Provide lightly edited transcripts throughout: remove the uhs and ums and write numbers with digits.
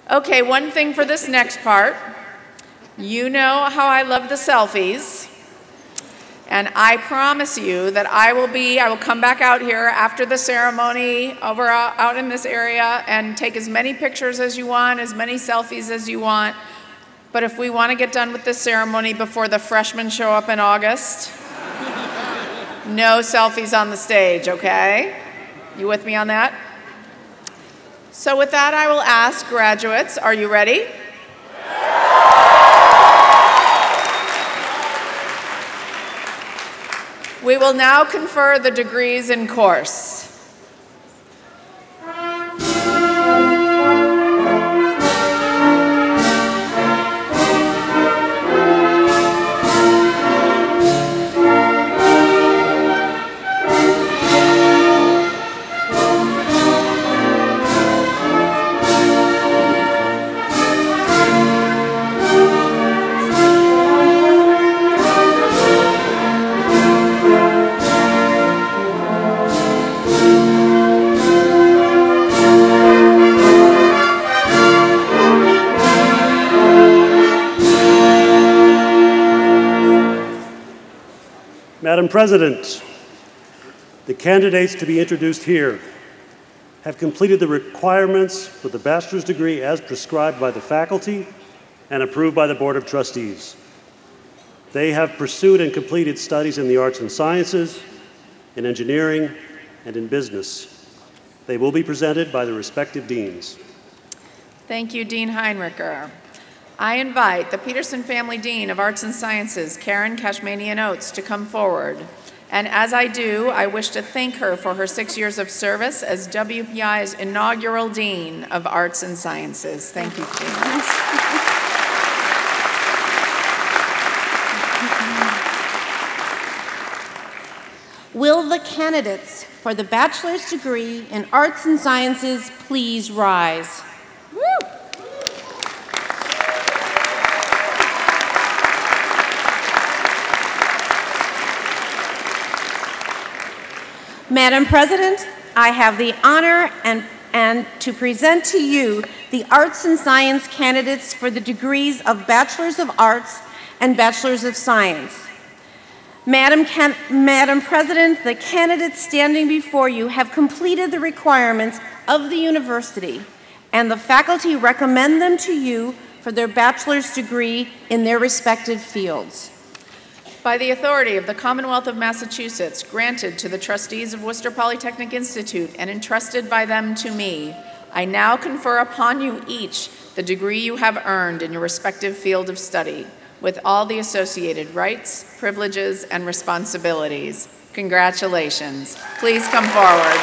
Okay, one thing for this next part. You know how I love the selfies. And I promise you that I will come back out here after the ceremony out in this area and take as many pictures as you want, as many selfies as you want. But if we want to get done with this ceremony before the freshmen show up in August, no selfies on the stage, okay? You with me on that? So with that, I will ask graduates, are you ready? We will now confer the degrees in course. Madam President, the candidates to be introduced here have completed the requirements for the bachelor's degree as prescribed by the faculty and approved by the Board of Trustees. They have pursued and completed studies in the arts and sciences, in engineering, and in business. They will be presented by the respective deans. Thank you, Dean Heinricher. I invite the Peterson Family Dean of Arts and Sciences, Karen Kashmanian Oates, to come forward. And as I do, I wish to thank her for her 6 years of service as WPI's inaugural Dean of Arts and Sciences. Thank you, Dean. Will the candidates for the bachelor's degree in Arts and Sciences please rise? Woo! Madam President, I have the honor and to present to you the Arts and Science candidates for the degrees of Bachelors of Arts and Bachelors of Science. Madam President, the candidates standing before you have completed the requirements of the university, and the faculty recommend them to you for their bachelor's degree in their respective fields. By the authority of the Commonwealth of Massachusetts, granted to the trustees of Worcester Polytechnic Institute and entrusted by them to me, I now confer upon you each the degree you have earned in your respective field of study, with all the associated rights, privileges, and responsibilities. Congratulations. Please come forward.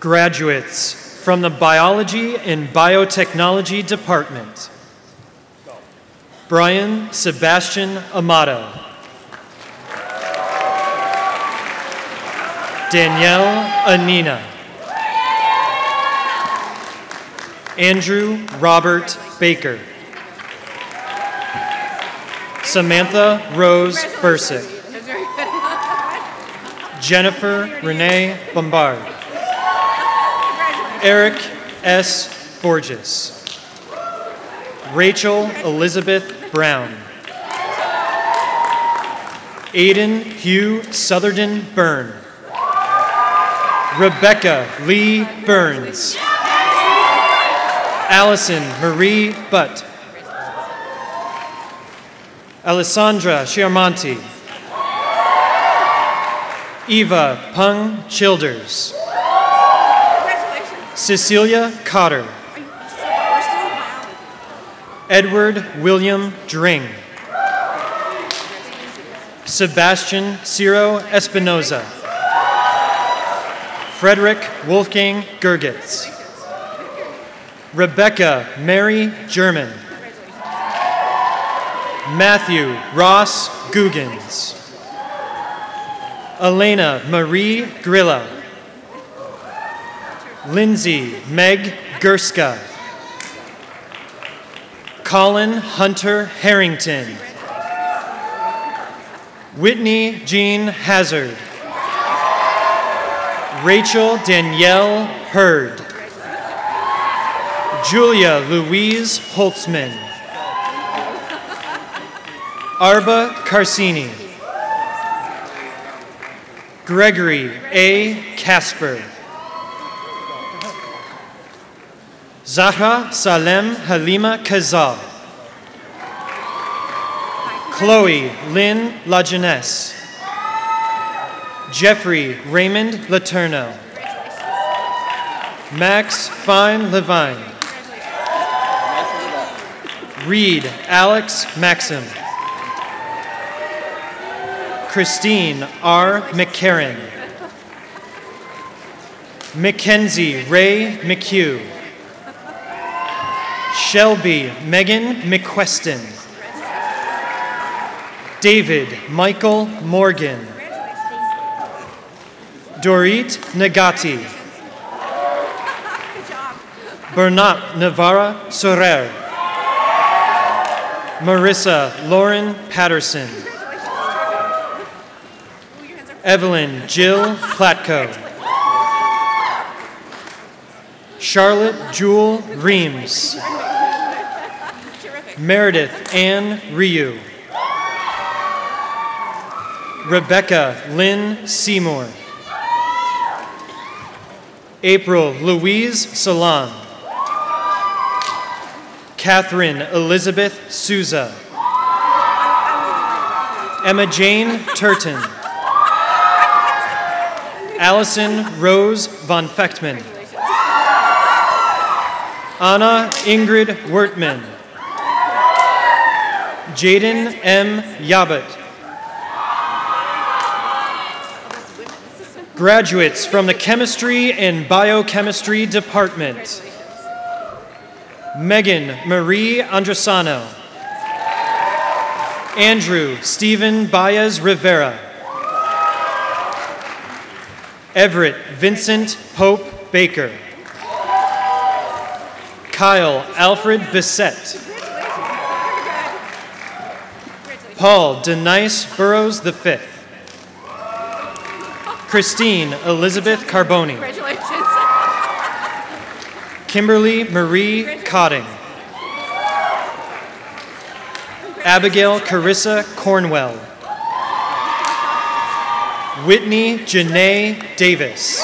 Graduates from the Biology and Biotechnology Department: Brian Sebastian Amato, Danielle Anina, Andrew Robert Baker, Samantha Rose Bursick, Jennifer Renee Bombard, Eric S. Borges, Rachel Elizabeth Brown, Aiden Hugh Southerden Byrne, Rebecca Lee Burns, Allison Marie Butt, Alessandra Chiarmonti, Eva Pung Childers, Cecilia Cotter, Edward William Dring, Sebastian Ciro Espinoza, Frederick Wolfgang Gergitz, Rebecca Mary German, Matthew Ross Guggens, Elena Marie Grilla, Lindsay Meg Gerska, Colin Hunter Harrington. Whitney Jean Hazard. Rachel Danielle Hurd. Julia Louise Holtzman. Arba Carsini. Gregory A. Casper. Zahra Salem Halima Kazal. Chloe Lynn LaJeunesse. Jeffrey Raymond Laterno. Max Fine Levine. Reed Alex Maxim. Christine R. McCarran. Mackenzie Ray McHugh. Shelby Megan McQueston. David Michael Morgan. Dorit Nagati. Bernat Navarra Sorer. Marissa Lauren Patterson. Evelyn Jill Platko. Charlotte Jewel Reams. Meredith Ann Ryu. Rebecca Lynn Seymour. April Louise Salon. Catherine Elizabeth Souza. Emma Jane Turton. Allison Rose von Fechtman. Anna Ingrid Wertman. Jaden M. Yabut. Graduates from the Chemistry and Biochemistry Department. Megan Marie Andresano. Andrew Stephen Baez Rivera. Everett Vincent Pope Baker. Kyle Alfred Bissett. Paul Denise Burrows V. Christine Elizabeth Carboni. Congratulations. Kimberly Marie Cotting. Abigail Carissa Cornwell. Whitney Janae Davis.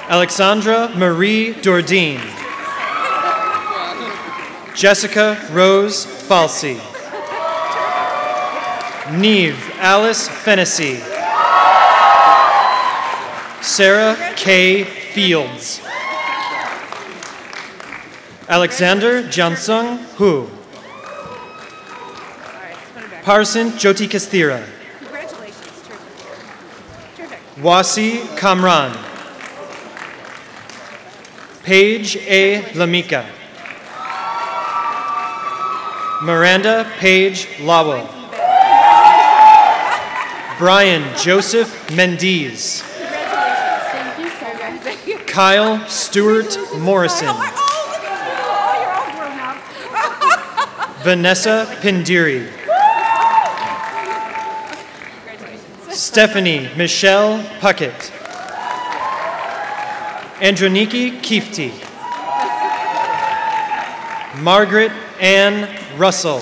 Alexandra Marie Dourdine. Jessica Rose Falsey. Neve Alice Fennessy. Sarah K. Fields. Alexander Jansung Hu. Parson Jyoti Kasthira. Congratulations. Terrific. Wasi Kamran. Paige A. Lamika. Miranda Paige Lawell. Brian Joseph Mendiz. Kyle Stewart Morrison. Vanessa Pindiri. Stephanie Michelle Puckett. Androniki Kifti. Margaret Ann Russell.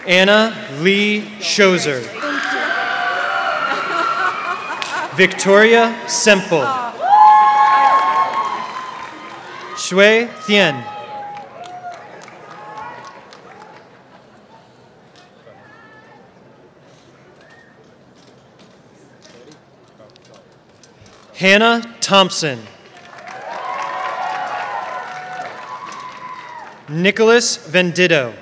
Anna Lee Shozer. Victoria Semple. Shui Thien. Hannah Thompson. Nicholas Venditto.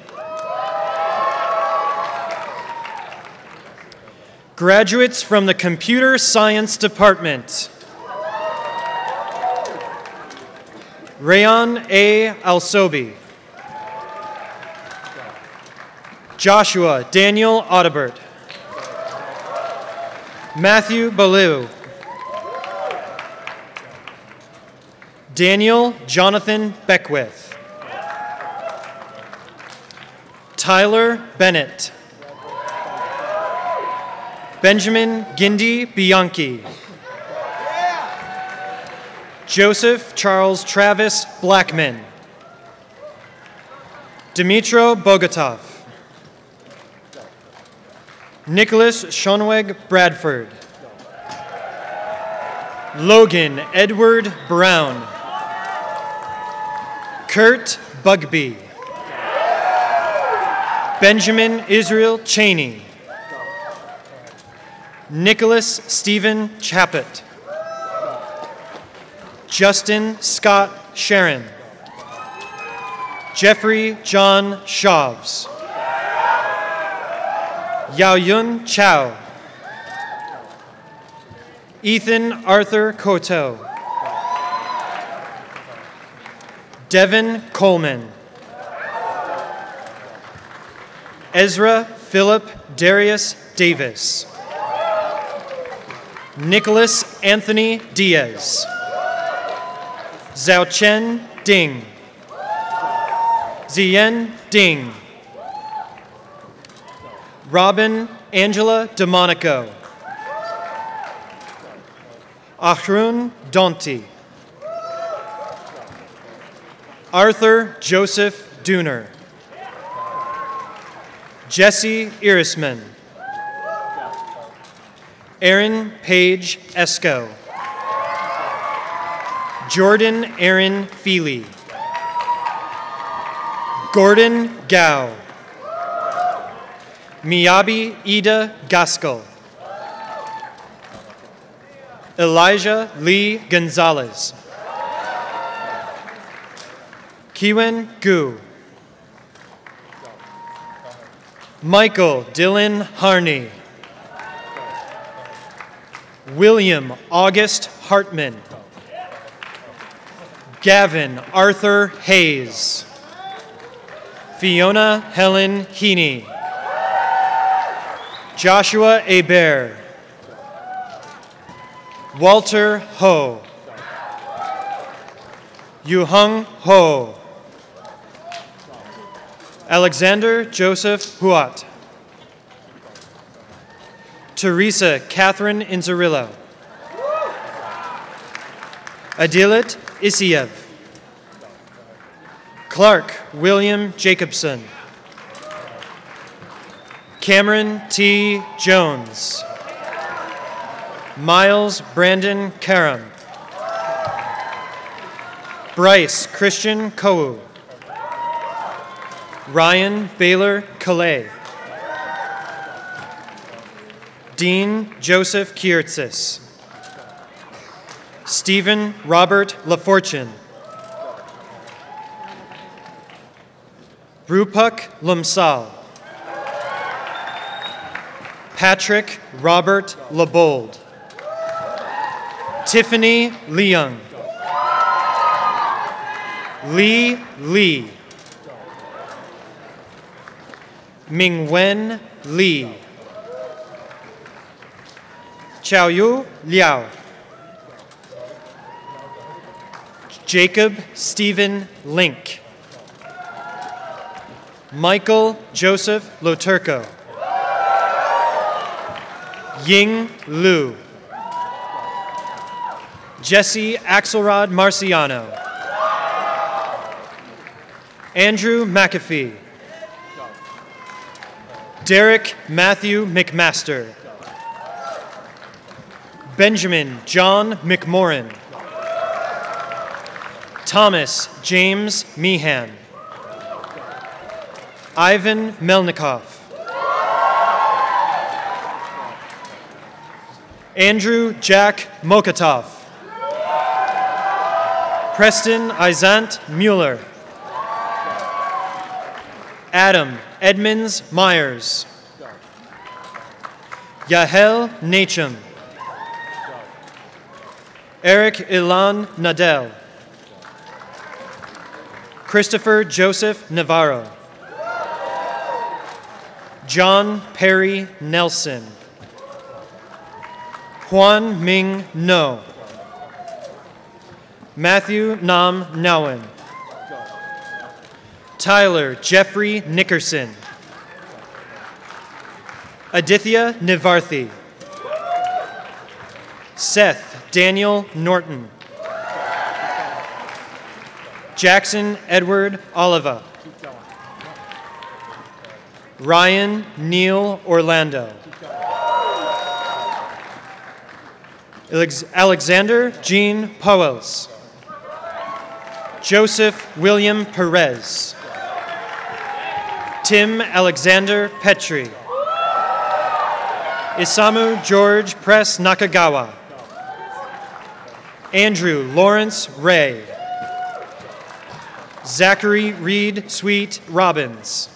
Graduates from the Computer Science Department. Rayon A. Alsobi. Joshua Daniel Audibert. Matthew Ballou. Daniel Jonathan Beckwith. Tyler Bennett. Benjamin Gindi Bianchi. Joseph Charles Travis Blackman. Dimitro Bogatov. Nicholas Schonweg Bradford. Logan Edward Brown. Kurt Bugby. Benjamin Israel Cheney. Nicholas Stephen Chappett. Justin Scott Sharon. Jeffrey John Shavs. Yaoyun Chow. Ethan Arthur Coteau. Devin Coleman. Ezra Philip Darius Davis. Nicholas Anthony Diaz. Zhao Chen Ding. Zien Ding. Robin Angela DeMonico. Ahrun Donti. Arthur Joseph Dooner. Jesse Irisman. Aaron Page Esco. Jordan Aaron Feely. Gordon Gao. Miyabi Ida Gaskell. Elijah Lee Gonzalez. Kiwen Gu. Michael Dylan Harney. William August Hartman. Gavin Arthur Hayes. Fiona Helen Heaney. Joshua Hebert. Walter Ho. Yuhung Ho. Alexander Joseph Huat. Teresa Catherine Inzerillo. Adilit Isiev. Clark William Jacobson. Cameron T. Jones. Miles Brandon Karam. Bryce Christian Kou. Ryan Baylor Calais. Dean Joseph Kiertzis. Stephen Robert LaFortune. Rupak Lumsal. Patrick Robert LeBold. Tiffany Leung. Lee Lee. Mingwen Lee. Xiaoyu Liao. Jacob Stephen Link. Michael Joseph Loturco. Ying Liu. Jesse Axelrod Marciano. Andrew McAfee. Derek Matthew McMaster. Benjamin John McMorrin. Thomas James Meehan. Ivan Melnikov. Andrew Jack Mokotov. Preston Isant Mueller. Adam Edmonds Myers. Yahel Nachum. Eric Ilan Nadel. Christopher Joseph Navarro. John Perry Nelson. Juan Ming No. Matthew Nam Nowen. Tyler Jeffrey Nickerson. Aditya Nivarthi. Seth Daniel Norton. Jackson Edward Oliva. Ryan Neil Orlando. Alexander Jean Powells. Joseph William Perez. Tim Alexander Petrie. Isamu George Press Nakagawa. Andrew Lawrence Ray. Zachary Reed Sweet Robbins.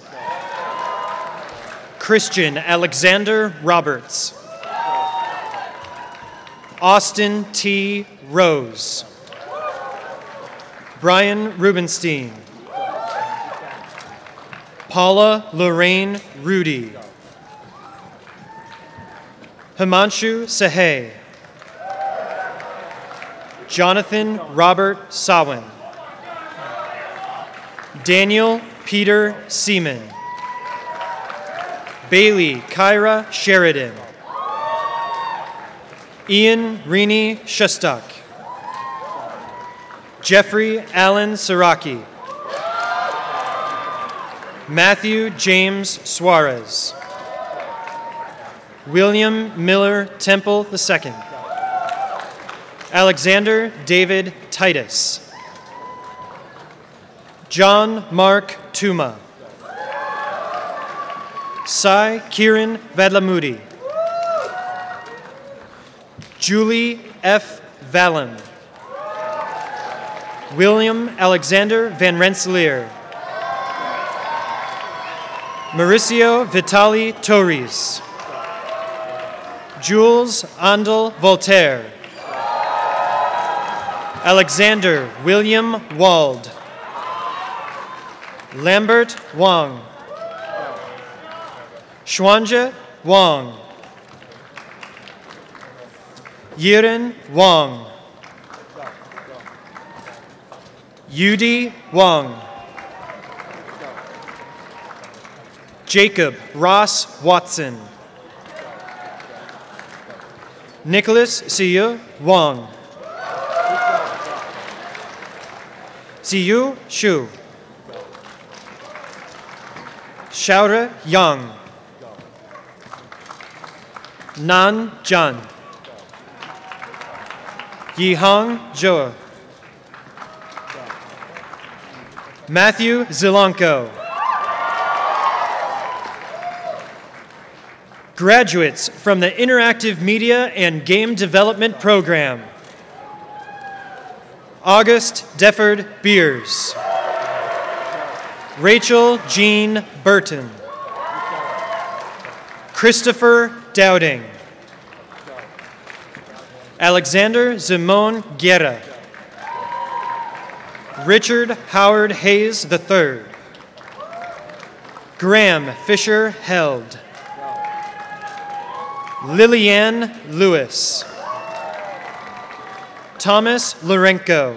Christian Alexander Roberts. Austin T. Rose. Brian Rubenstein. Paula Lorraine Rudy. Himanshu Sahay. Jonathan Robert Sawin. Daniel Peter Seaman. Bailey Kyra Sheridan. Ian Rini Shustak. Jeffrey Allen Saraki. Matthew James Suarez. William Miller Temple II. Alexander David Titus. John Mark Tuma. Sai Kiran Vadlamudi. Julie F. Vallon. William Alexander Van Rensselaer. Mauricio Vitali Torres. Jules Andel Voltaire. Alexander William Wald. Lambert Wang. Xuanja Wang. Yiren Wang. Yudi Wang. Jacob Ross Watson. Nicholas Siyu Wang. Siyu Shu. Shaura Yang. Nan Jun. Yihang Zhou. Matthew Zilanko. Graduates from the Interactive Media and Game Development Program. August Defford Beers. Rachel Jean Burton. Christopher Dowding. Alexander Zimon Guerra. Richard Howard Hayes III. Graham Fisher Held. Lillian Lewis. Thomas Lorenko.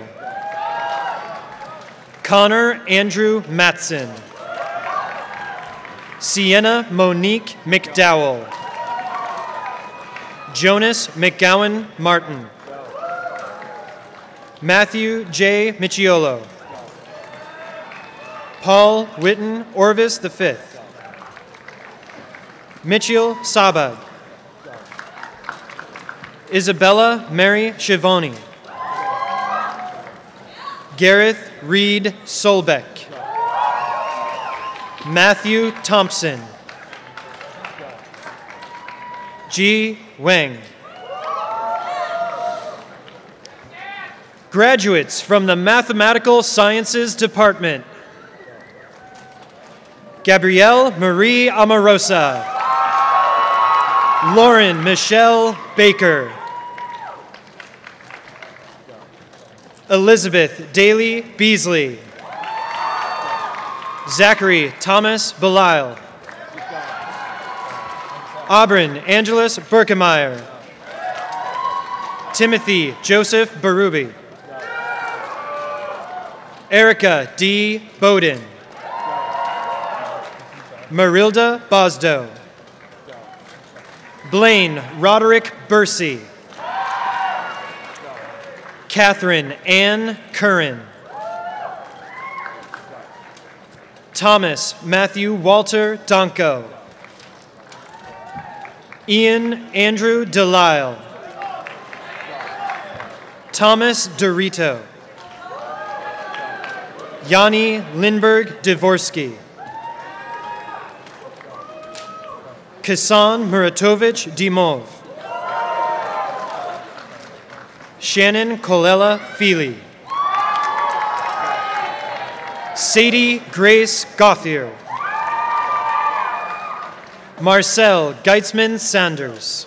Connor Andrew Matson. Sienna Monique McDowell. Jonas McGowan Martin. Matthew J. Michiolo. Paul Witten Orvis V. Mitchell Sabag. Isabella Mary Shivoni. Gareth Reed Solbeck. Matthew Thompson. Ji Wang. Graduates from the Mathematical Sciences Department. Gabrielle Marie Amarosa. Lauren Michelle Baker. Elizabeth Daly Beasley. Zachary Thomas Belisle. Auburn Angelus Berkemeyer. Timothy Joseph Barubi. Erica D. Bowden. Marilda Bosdo. Blaine Roderick Bursey. Catherine Ann Curran. Thomas Matthew Walter Donko. Ian Andrew Delisle. Thomas Dorito. Yanni Lindberg Dvorsky. Kasan Muratovich Dimov. Shannon Colella Feely. Sadie Grace Gothier. Marcel Geitzman Sanders.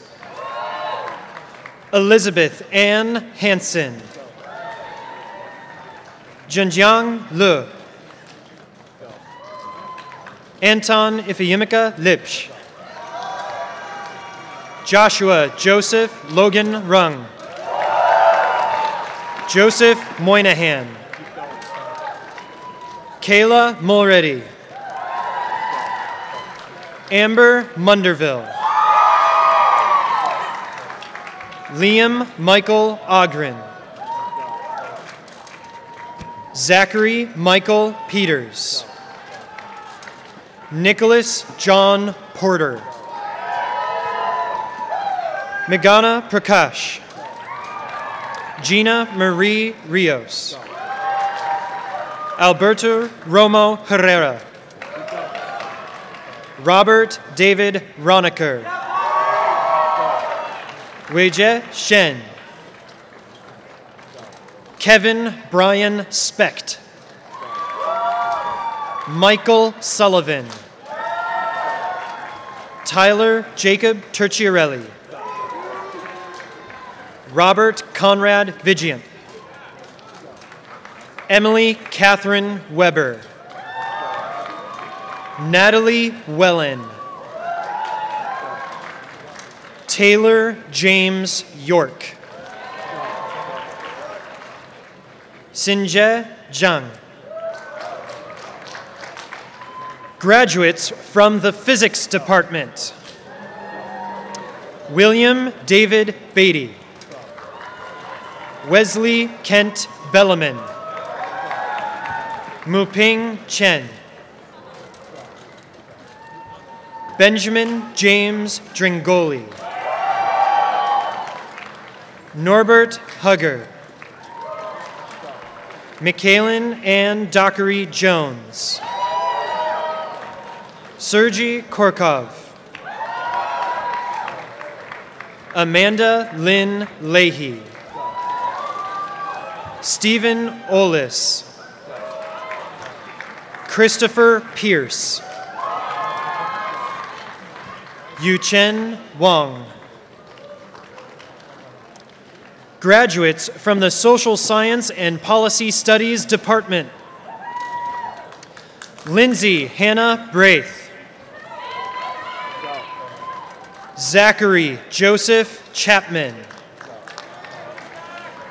Elizabeth Ann Hansen. Zhenjiang Le. Anton Ifeyimika Lipsch. Joshua Joseph Logan Rung. Joseph Moynihan. Kayla Mulready. Amber Munderville. Liam Michael Ogren. Zachary Michael Peters. Nicholas John Porter. Megana Prakash. Gina Marie Rios. Alberto Romo Herrera. Robert David Roniker. Weijie Shen. Kevin Brian Specht. Michael Sullivan. Tyler Jacob Turchiarelli. Robert Conrad Vigiant. Emily Catherine Weber. Natalie Wellen. Taylor James York. Sinje Zhang. Graduates from the Physics Department. William David Beatty. Wesley Kent Bellaman. Muping Chen. Benjamin James Dringoli. Norbert Hugger. Michaelin Ann Dockery Jones. Sergei Korkov. Amanda Lynn Leahy. Stephen Olis. Christopher Pierce. Yuchen Wang. Graduates from the Social Science and Policy Studies Department. Lindsay Hannah Braith. Zachary Joseph Chapman.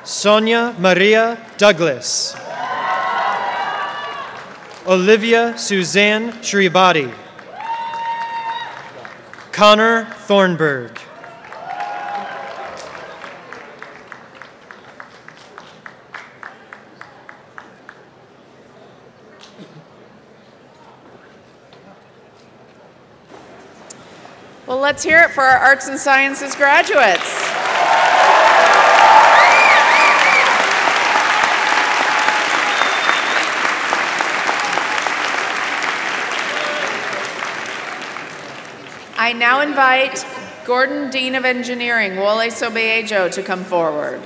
Sonia Maria Douglas. Olivia Suzanne Shribati. Connor Thornburg. Well, let's hear it for our Arts and Sciences graduates. I now invite Gordon, Dean of Engineering, Wole Sobeyejo, to come forward.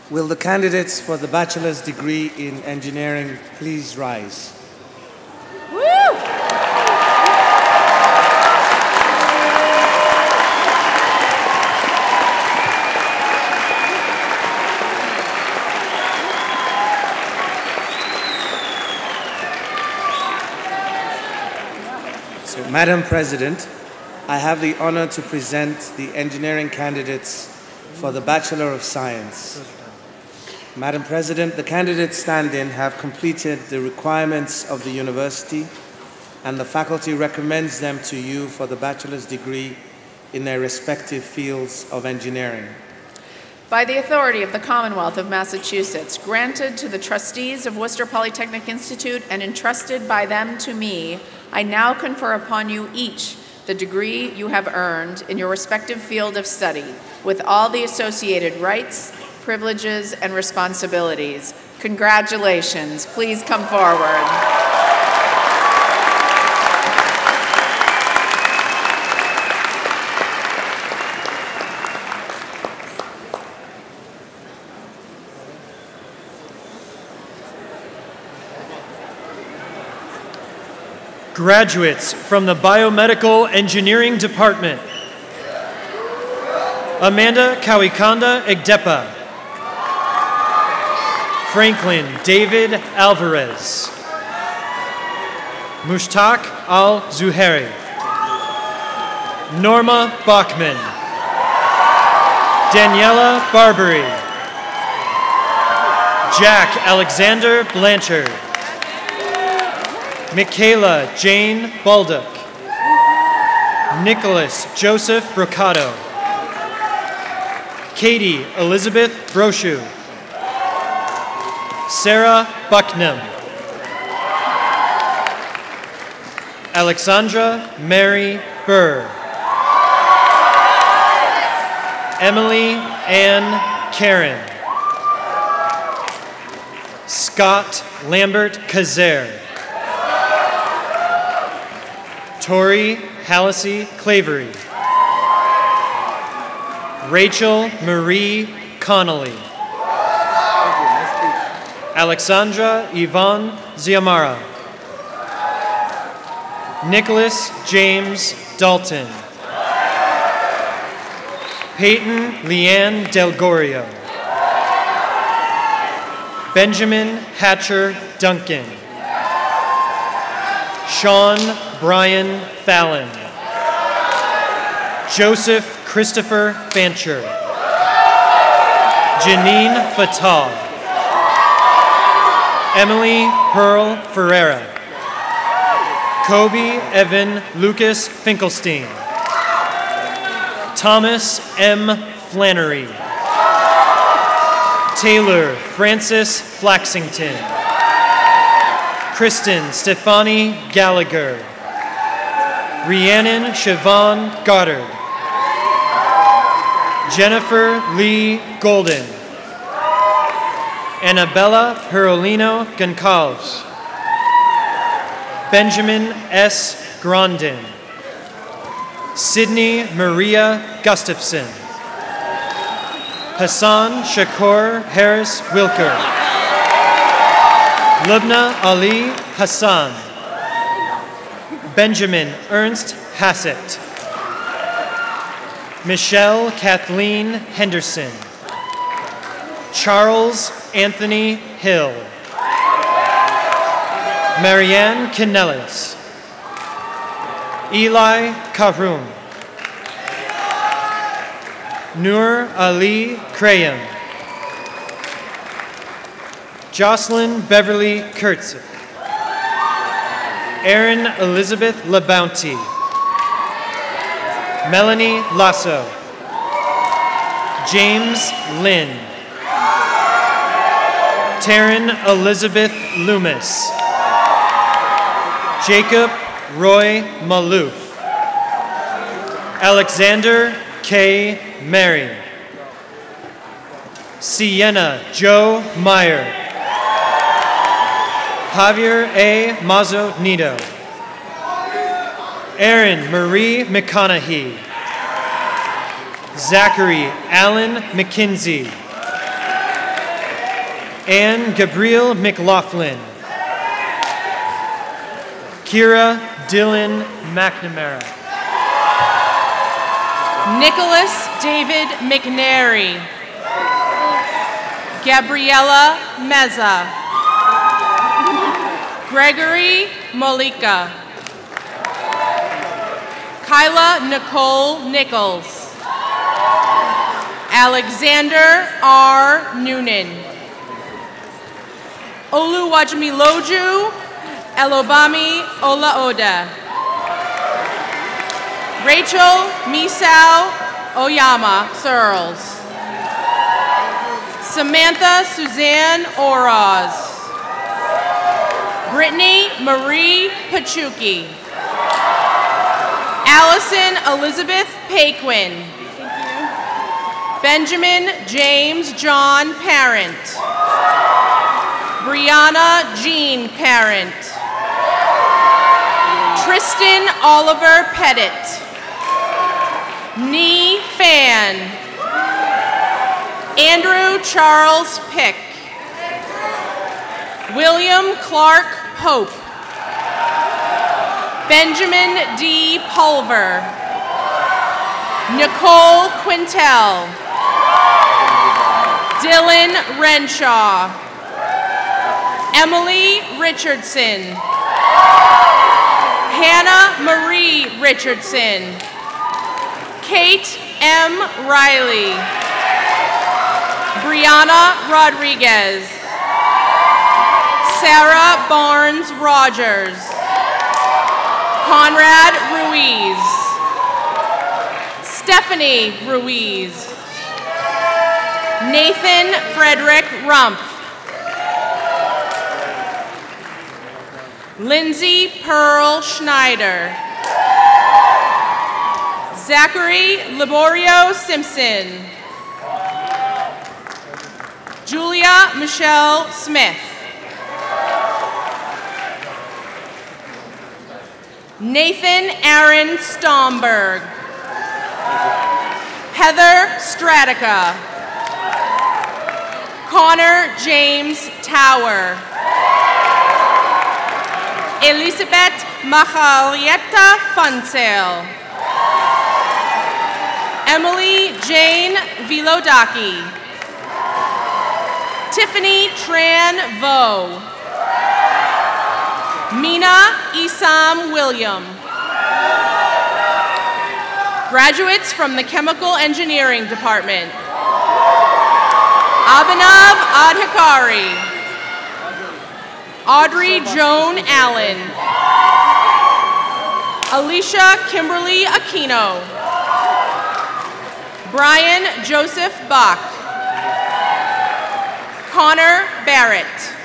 Will the candidates for the bachelor's degree in engineering please rise? Woo! Madam President, I have the honor to present the engineering candidates for the Bachelor of Science. Madam President, the candidates standing have completed the requirements of the university, and the faculty recommends them to you for the bachelor's degree in their respective fields of engineering. By the authority of the Commonwealth of Massachusetts, granted to the trustees of Worcester Polytechnic Institute and entrusted by them to me, I now confer upon you each the degree you have earned in your respective field of study, with all the associated rights, privileges, and responsibilities. Congratulations. Please come forward. Graduates from the Biomedical Engineering Department: Amanda Kawikanda Egdepa, Franklin David Alvarez, Mushtaq Al-Zuhairi, Norma Bachman, Daniela Barbary, Jack Alexander Blanchard, Michaela Jane Baldock, Nicholas Joseph Brocato, Katie Elizabeth Brochu, Sarah Bucknam, Alexandra Mary Burr, Emily Ann Karen, Scott Lambert Kazer, Tori Hallisey Clavery, Rachel Marie Connolly, Alexandra Yvonne Ziamara, Nicholas James Dalton, Peyton Leanne Del Gorio, Benjamin Hatcher Duncan, Sean Brian Fallon, Joseph Christopher Fancher, Janine Fatal, Emily Pearl Ferreira, Kobe Evan Lucas Finkelstein, Thomas M. Flannery, Taylor Francis Flaxington, Kristen Stefani Gallagher, Rhiannon Siobhan Goddard, Jennifer Lee Golden, Annabella Perolino Goncalves, Benjamin S. Grondin, Sydney Maria Gustafson, Hassan Shakur Harris Wilker, Lubna Ali Hassan, Benjamin Ernst Hassett, Michelle Kathleen Henderson, Charles Anthony Hill, Marianne Canellis, Eli Karoum, Nur Ali Krayam, Jocelyn Beverly Kurtz, Erin Elizabeth LaBounty, Melanie Lasso, James Lynn, Taryn Elizabeth Loomis, Jacob Roy Malouf, Alexander K. Mary, Sienna Joe Meyer, Javier A. Mazo Nido, Erin Marie McConaughey, Zachary Allen McKinsey, Anne Gabrielle McLaughlin, Kira Dylan McNamara, Nicholas David McNary, Gabriella Meza, Gregory Molika, Kyla Nicole Nichols. Alexander R. Noonan. Oluwajimiloju Elobami Olaoda. Rachel Misao Oyama Searles. Samantha Suzanne Oroz. Brittany Marie Pachuki. Allison Elizabeth Paquin. Benjamin James John Parent. Brianna Jean Parent. Tristan Oliver Pettit. Nee Fan. Andrew Charles Pick. William Clark Pope. Benjamin D. Pulver. Nicole Quintel. Dylan Renshaw. Emily Richardson. Hannah Marie Richardson. Kate M. Riley. Brianna Rodriguez. Sarah Barnes Rogers. Conrad Ruiz. Stephanie Ruiz. Nathan Frederick Rumpf. Lindsay Pearl Schneider. Zachary Laborio Simpson. Julia Michelle Smith. Nathan Aaron Stomberg. Heather Stratica. Connor James Tower. Elizabeth Majalieta Funsale. Emily Jane Vilodaki. Tiffany Tran Vo. Mina Isam William. Graduates from the Chemical Engineering Department. Abhinav Adhikari. Audrey Joan Allen. Alicia Kimberly Aquino. Brian Joseph Bach. Connor Barrett.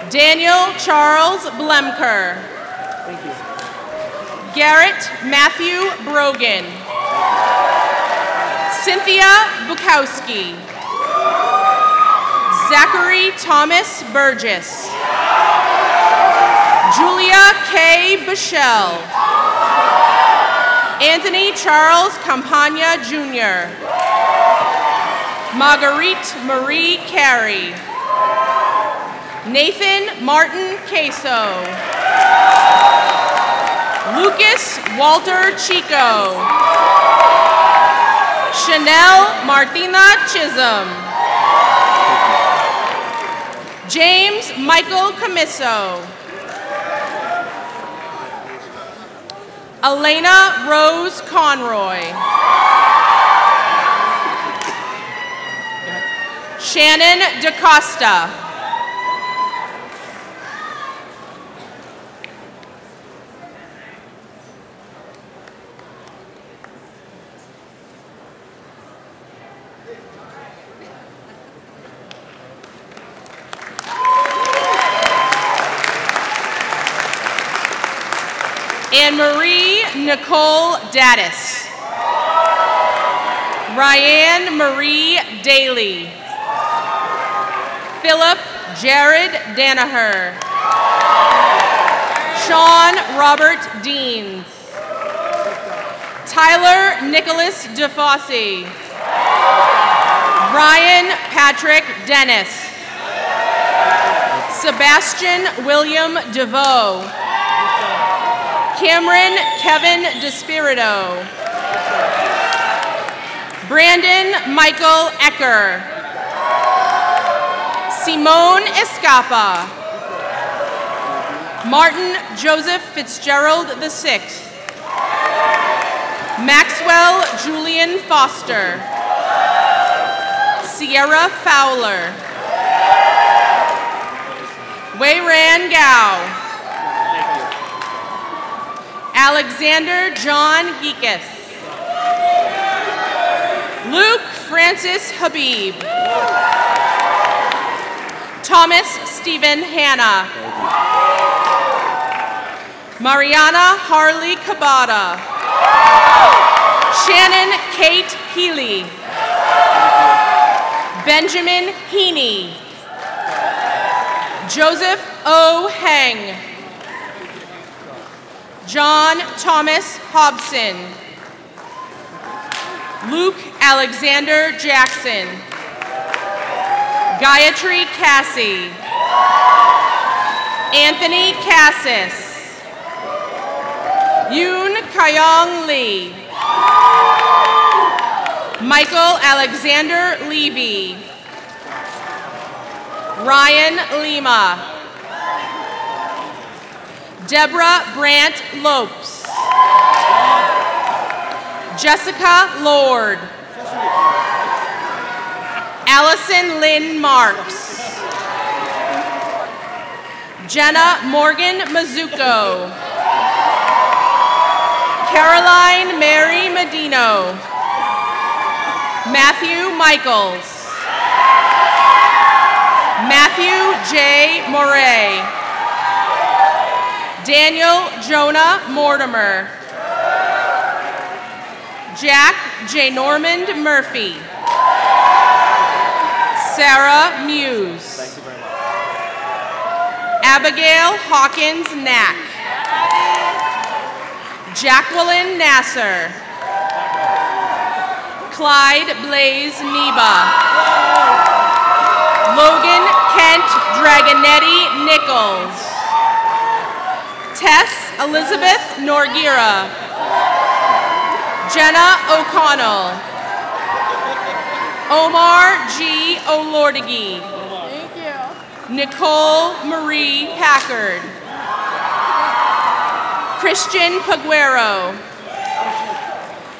Daniel Charles Blemker. Garrett Matthew Brogan. Cynthia Bukowski. Zachary Thomas Burgess. Julia K. Bichelle. Anthony Charles Campagna Jr. Marguerite Marie Carey. Nathan Martin Queso. Lucas Walter Chico. Chanel Martina Chisholm. James Michael Camiso. Elena Rose Conroy. Shannon DaCosta. Anne-Marie Nicole Daddis. Ryan Marie Daly. Philip Jared Danaher. Sean Robert Deans. Tyler Nicholas DeFosse. Ryan Patrick Dennis. Sebastian William DeVoe. Cameron Kevin DeSpirito. Brandon Michael Ecker. Simone Escapa. Martin Joseph Fitzgerald VI. Maxwell Julian Foster. Sierra Fowler. Wei-Ran Gao. Alexander John Geekus. Luke Francis Habib. Thomas Stephen Hanna. Mariana Harley Cabada. Shannon Kate Healy. Benjamin Heaney. Joseph O. Heng. John Thomas Hobson. Luke Alexander Jackson. Gayatri Cassie. Anthony Cassis. Yoon Kyong Lee. Michael Alexander Levy. Ryan Lima. Deborah Brandt Lopes. Jessica Lord. Allison Lynn Marks. Jenna Morgan Mizuko. Caroline Mary Medino. Matthew Michaels. Matthew J. Moray. Daniel Jonah Mortimer. Jack J. Normand Murphy. Sarah Muse. Thank you very much. Abigail Hawkins Knack. Jacqueline Nasser. Clyde Blaze Neba. Logan Kent Dragonetti Nichols. Tess Elizabeth Norgira. Jenna O'Connell. Omar G. O'Lordigui. Thank you. Nicole Marie Packard. Christian Paguero.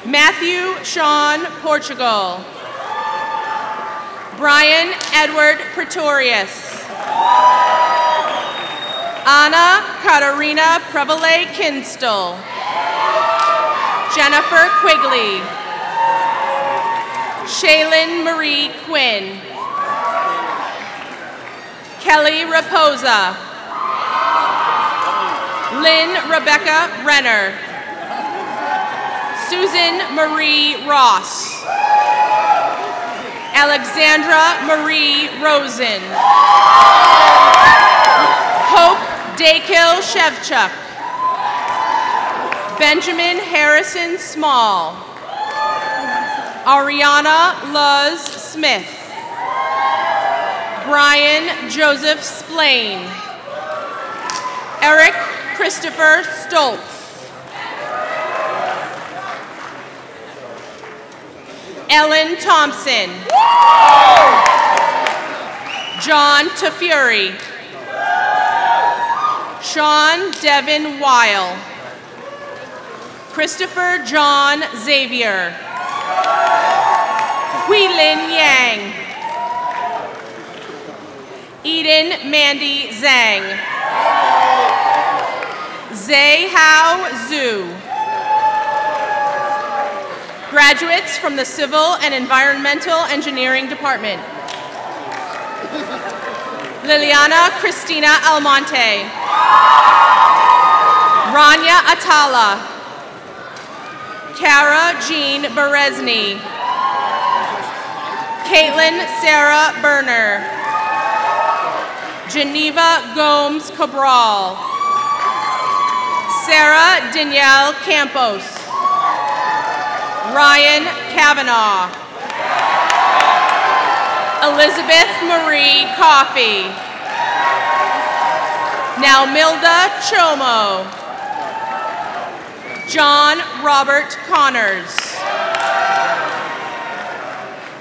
Matthew Sean Portugal. Brian Edward Pretorius. Anna Katarina Prevale Kinstall. Jennifer Quigley. Shaylin Marie Quinn. Kelly Raposa. Lynn Rebecca Renner. Susan Marie Ross. Alexandra Marie Rosen. Hope Dakill Shevchuk. Benjamin Harrison Small. Ariana Luz Smith. Brian Joseph Splain. Eric Christopher Stoltz. Ellen Thompson. John Tafuri. Sean Devin Weil. Christopher John Xavier. Huilin Yang. Eden Mandy Zhang. Zhe Hao Zhu. Graduates from the Civil and Environmental Engineering Department. Liliana Cristina Almonte. Rania Atala. Kara Jean Berezny. Caitlin Sarah Berner. Geneva Gomes Cabral. Sarah Danielle Campos. Ryan Kavanaugh. Elizabeth Marie Coffey. Now Milda Chomo. John Robert Connors.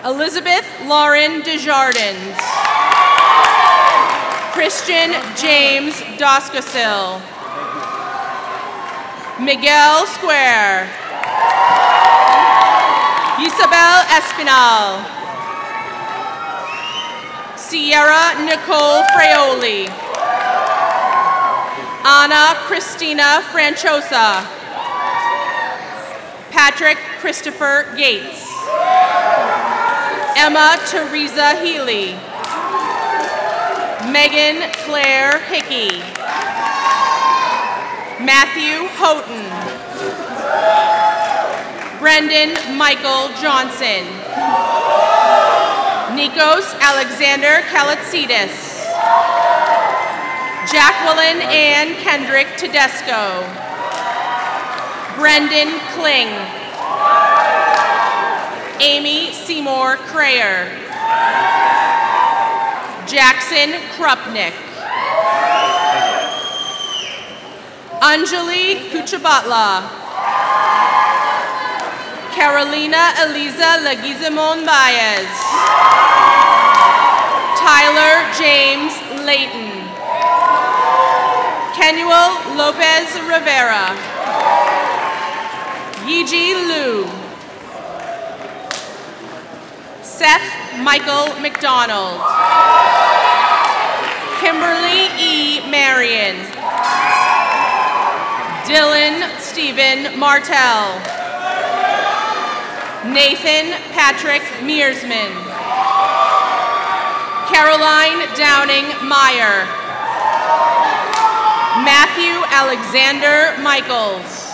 Elizabeth Lauren Desjardins. Christian James Doskasil. Miguel Square. Isabel Espinal. Sierra Nicole Fraioli. Anna Christina Franchosa. Patrick Christopher Gates. Emma Teresa Healy. Megan Claire Hickey. Matthew Houghton. Brendan Michael Johnson. Nikos Alexander Kalatsides. Jacqueline Ann Kendrick Tedesco. Brendan Kling. Amy Seymour Crayer. Jackson Krupnick. Anjali Kuchabatla. Carolina Eliza Leguizamon Baez. Tyler James Layton. Kenuel Lopez Rivera. Yiji Liu. Seth Michael McDonald. Kimberly E. Marion. Dylan Stephen Martell. Nathan Patrick Mearsman. Caroline Downing Meyer. Matthew Alexander Michaels.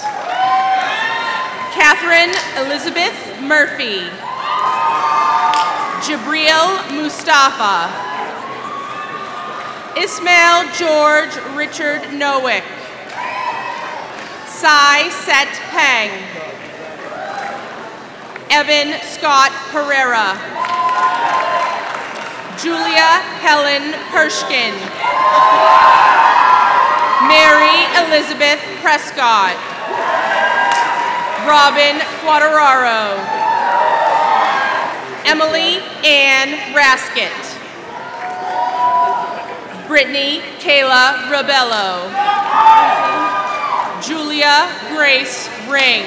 Catherine Elizabeth Murphy. Jabril Mustafa. Ismail George Richard Nowick. Sai Set Peng. Evan Scott Pereira. Julia Helen Pershkin. Mary Elizabeth Prescott. Robin Quateraro. Emily Ann Raskett. Brittany Kayla Rabello. Julia Grace Ring.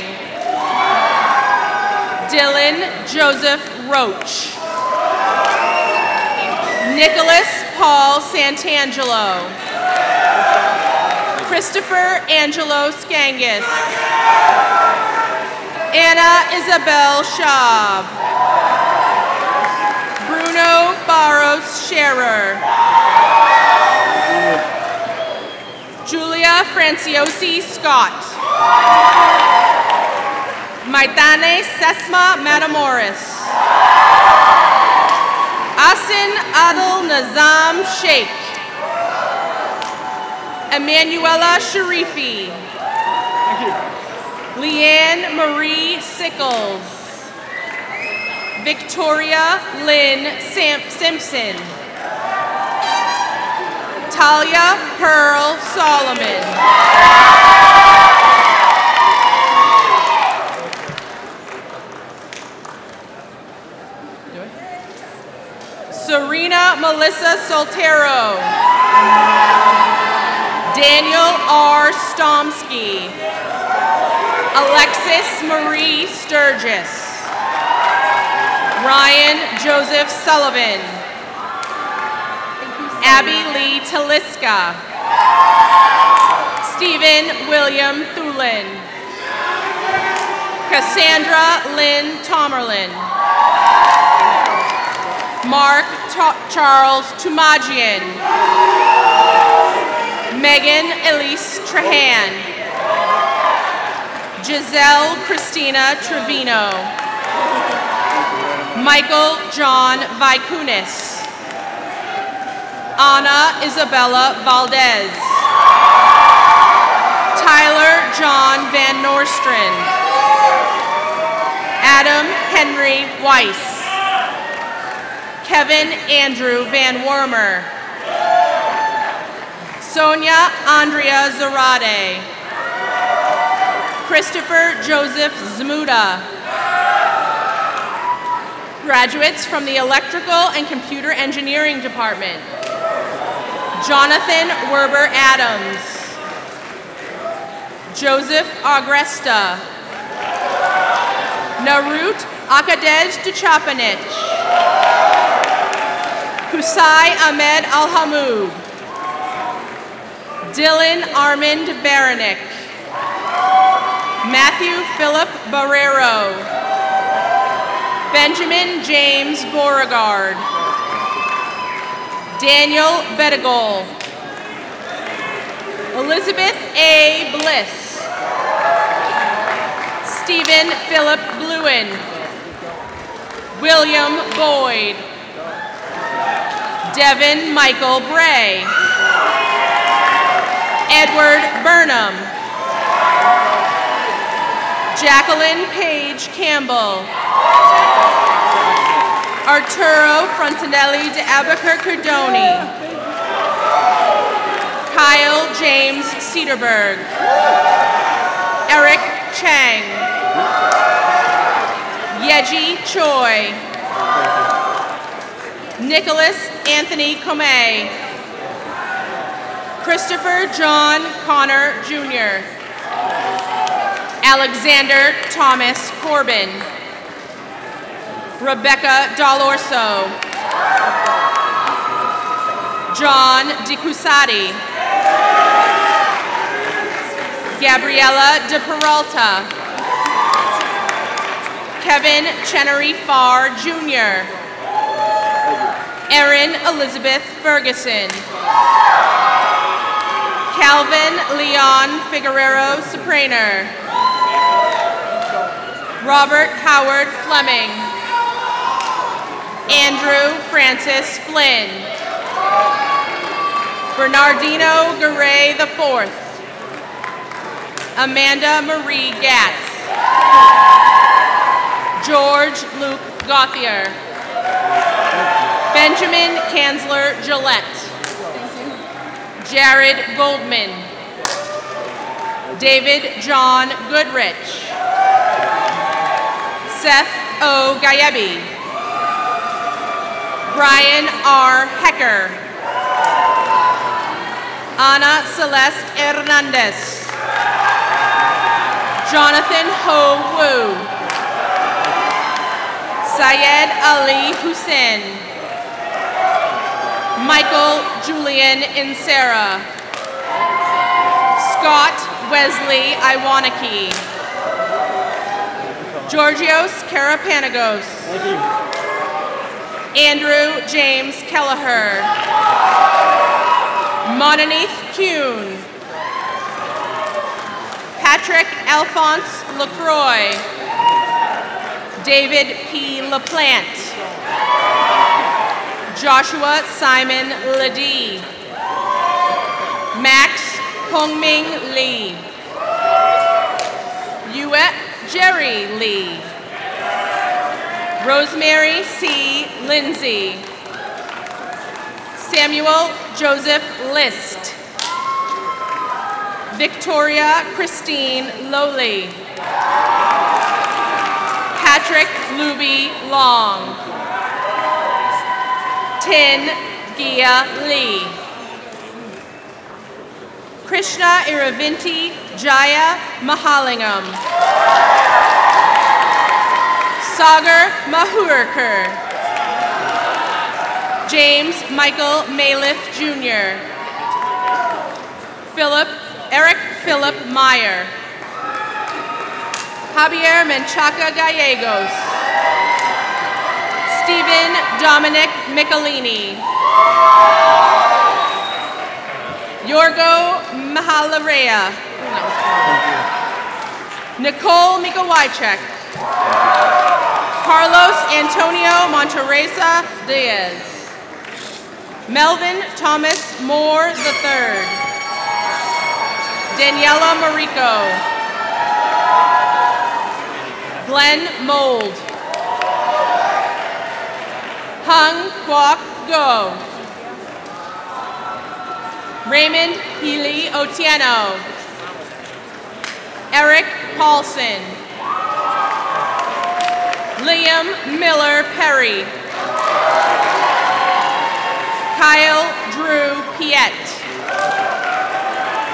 Dylan Joseph Roach. Nicholas Paul Santangelo. Christopher Angelo Skangus. Anna Isabel Schaub. Bruno Barros Scherer. Julia Franciosi Scott. Maitane Sesma Matamoris. Asin Adil Nazam Sheikh. Emanuela Sharifi. Leanne Marie Sickles. Victoria Lynn Simpson. Talia Pearl Solomon. Serena Melissa Soltero. Daniel R. Stomsky. Alexis Marie Sturgis. Ryan Joseph Sullivan. Abby Lee Taliska. Stephen William Thulin. Cassandra Lynn Tomerlin. Mark Charles Tumagian. Megan Elise Trahan. Giselle Christina Trevino. Michael John Vicunis. Anna Isabella Valdez. Tyler John Van Nostrand. Adam Henry Weiss. Kevin Andrew Van Wormer. Sonia Andrea Zarate. Christopher Joseph Zmuda. Graduates from the Electrical and Computer Engineering Department. Jonathan Werber Adams. Joseph Agresta. Narut Akadej Duchapanich. Kusai Ahmed Al-Hamoud. Dylan Armand Baranik. Matthew Philip Barrero. Benjamin James Beauregard. Daniel Bedigol. Elizabeth A. Bliss. Stephen Philip Bluen. William Boyd. Devin Michael Bray. Edward Burnham. Jacqueline Page Campbell. Arturo Frontinelli de Albuquerque Cardoni. Kyle James Cedarberg. Eric Chang. Yeji Choi. Nicholas Anthony Comey. Christopher John Connor Jr. Alexander Thomas Corbin. Rebecca Dall'Orso. John DiCusati. Gabriella De Peralta. Kevin Chenery Farr Jr. Erin Elizabeth Ferguson. Calvin Leon Figueroa Sopraner. Robert Howard Fleming. Andrew Francis Flynn. Bernardino Garay IV. Amanda Marie Gatz. George Luke Gauthier. Benjamin Kanzler Gillette. Jared Goldman. David John Goodrich. Seth O. Gayebi. Brian R. Hecker. Ana Celeste Hernandez. Jonathan Ho Wu. Syed Ali Hussein. Michael Julian Insera. Scott Wesley Iwanaki. Georgios Karapanagos. Andrew James Kelleher. Mononith Kuhn. Patrick Alphonse LaCroix. David P. LaPlante. Joshua Simon Ledee. Max Hongming Lee. Yue Jerry Lee. Rosemary C. Lindsay. Samuel Joseph List. Victoria Christine Lowley. Patrick Luby Long. Tin Gia Lee. Krishna Iravinti Jaya Mahalingam. Sagar Mahurkar. James Michael Malith Jr. Eric Philip Meyer. Javier Menchaca Gallegos. Stephen Dominic Michelini. Yorgo Mahalarea. Nicole Mikawajcek. Carlos Antonio Monterreza Diaz. Melvin Thomas Moore III. Daniela Marico. Glenn Mold. Hung Kwok Go. Raymond Healy Otieno. Eric Paulson. Liam Miller Perry. Kyle Drew Piet.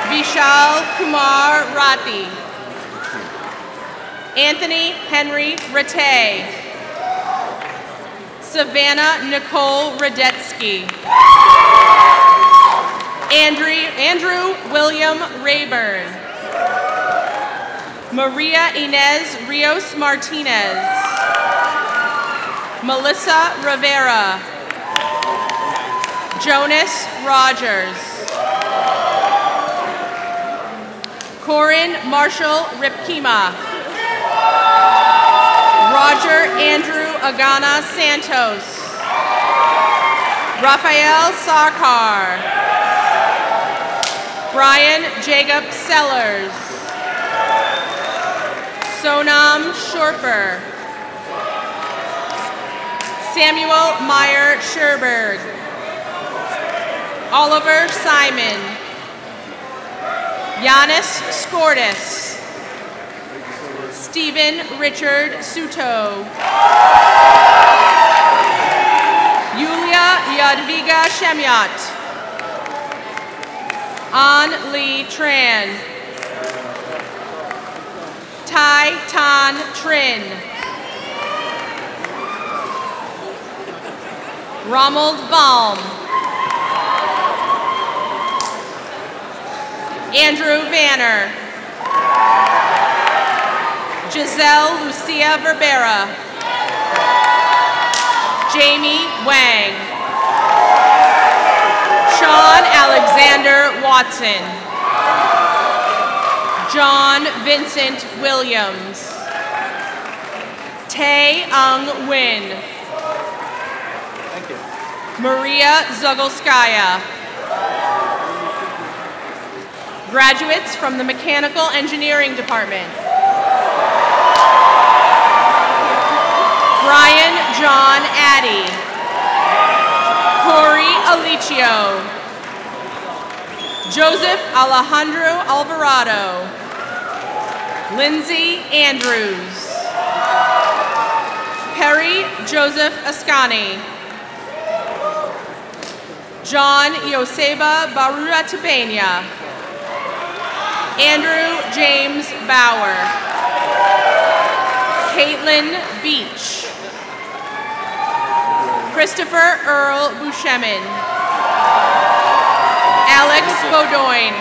Vishal Kumar Rati. Anthony Henry Rattay. Savannah Nicole Radetsky. Andrew William Rayburn. Maria Inez Rios Martinez. Melissa Rivera. Jonas Rogers. Corin Marshall Ripkima. Roger Andrew Agana Santos. Raphael Sarkar. Brian Jacob Sellers. Sonam Shorper. Samuel Meyer Sherberg. Oliver Simon. Giannis Skortis. Stephen Richard Suto. Yulia Yadviga Shemyat. An Lee Tran. Tai Tan Trin. Ronald Baum. Andrew Vanner. Giselle Lucia Verbera. Jamie Wang. Sean Alexander Watson. John Vincent Williams. Tae Ung Win. Thank you. Maria Zogolskaya. Graduates from the Mechanical Engineering Department. Brian John Addy. Corey Alicio. Joseph Alejandro Alvarado. Lindsay Andrews. Perry Joseph Ascani. John Yoseba Barura Tibenia. Andrew James Bauer. Caitlin Beach. Christopher Earl Bushemin. Alex Beaudoin.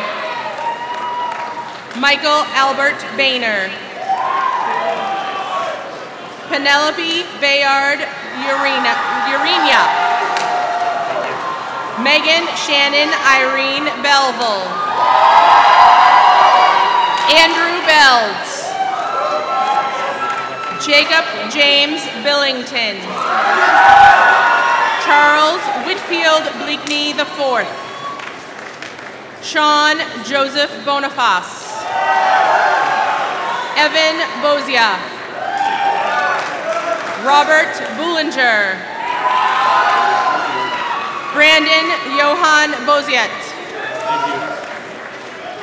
Michael Albert Boehner. Penelope Bayard Urenia. Megan Shannon Irene Belleville. Andrew Bells. Jacob James Billington. Charles Whitfield Bleakney IV. Sean Joseph Boniface. Evan Bozia. Robert Bullinger. Brandon Johan Boziet.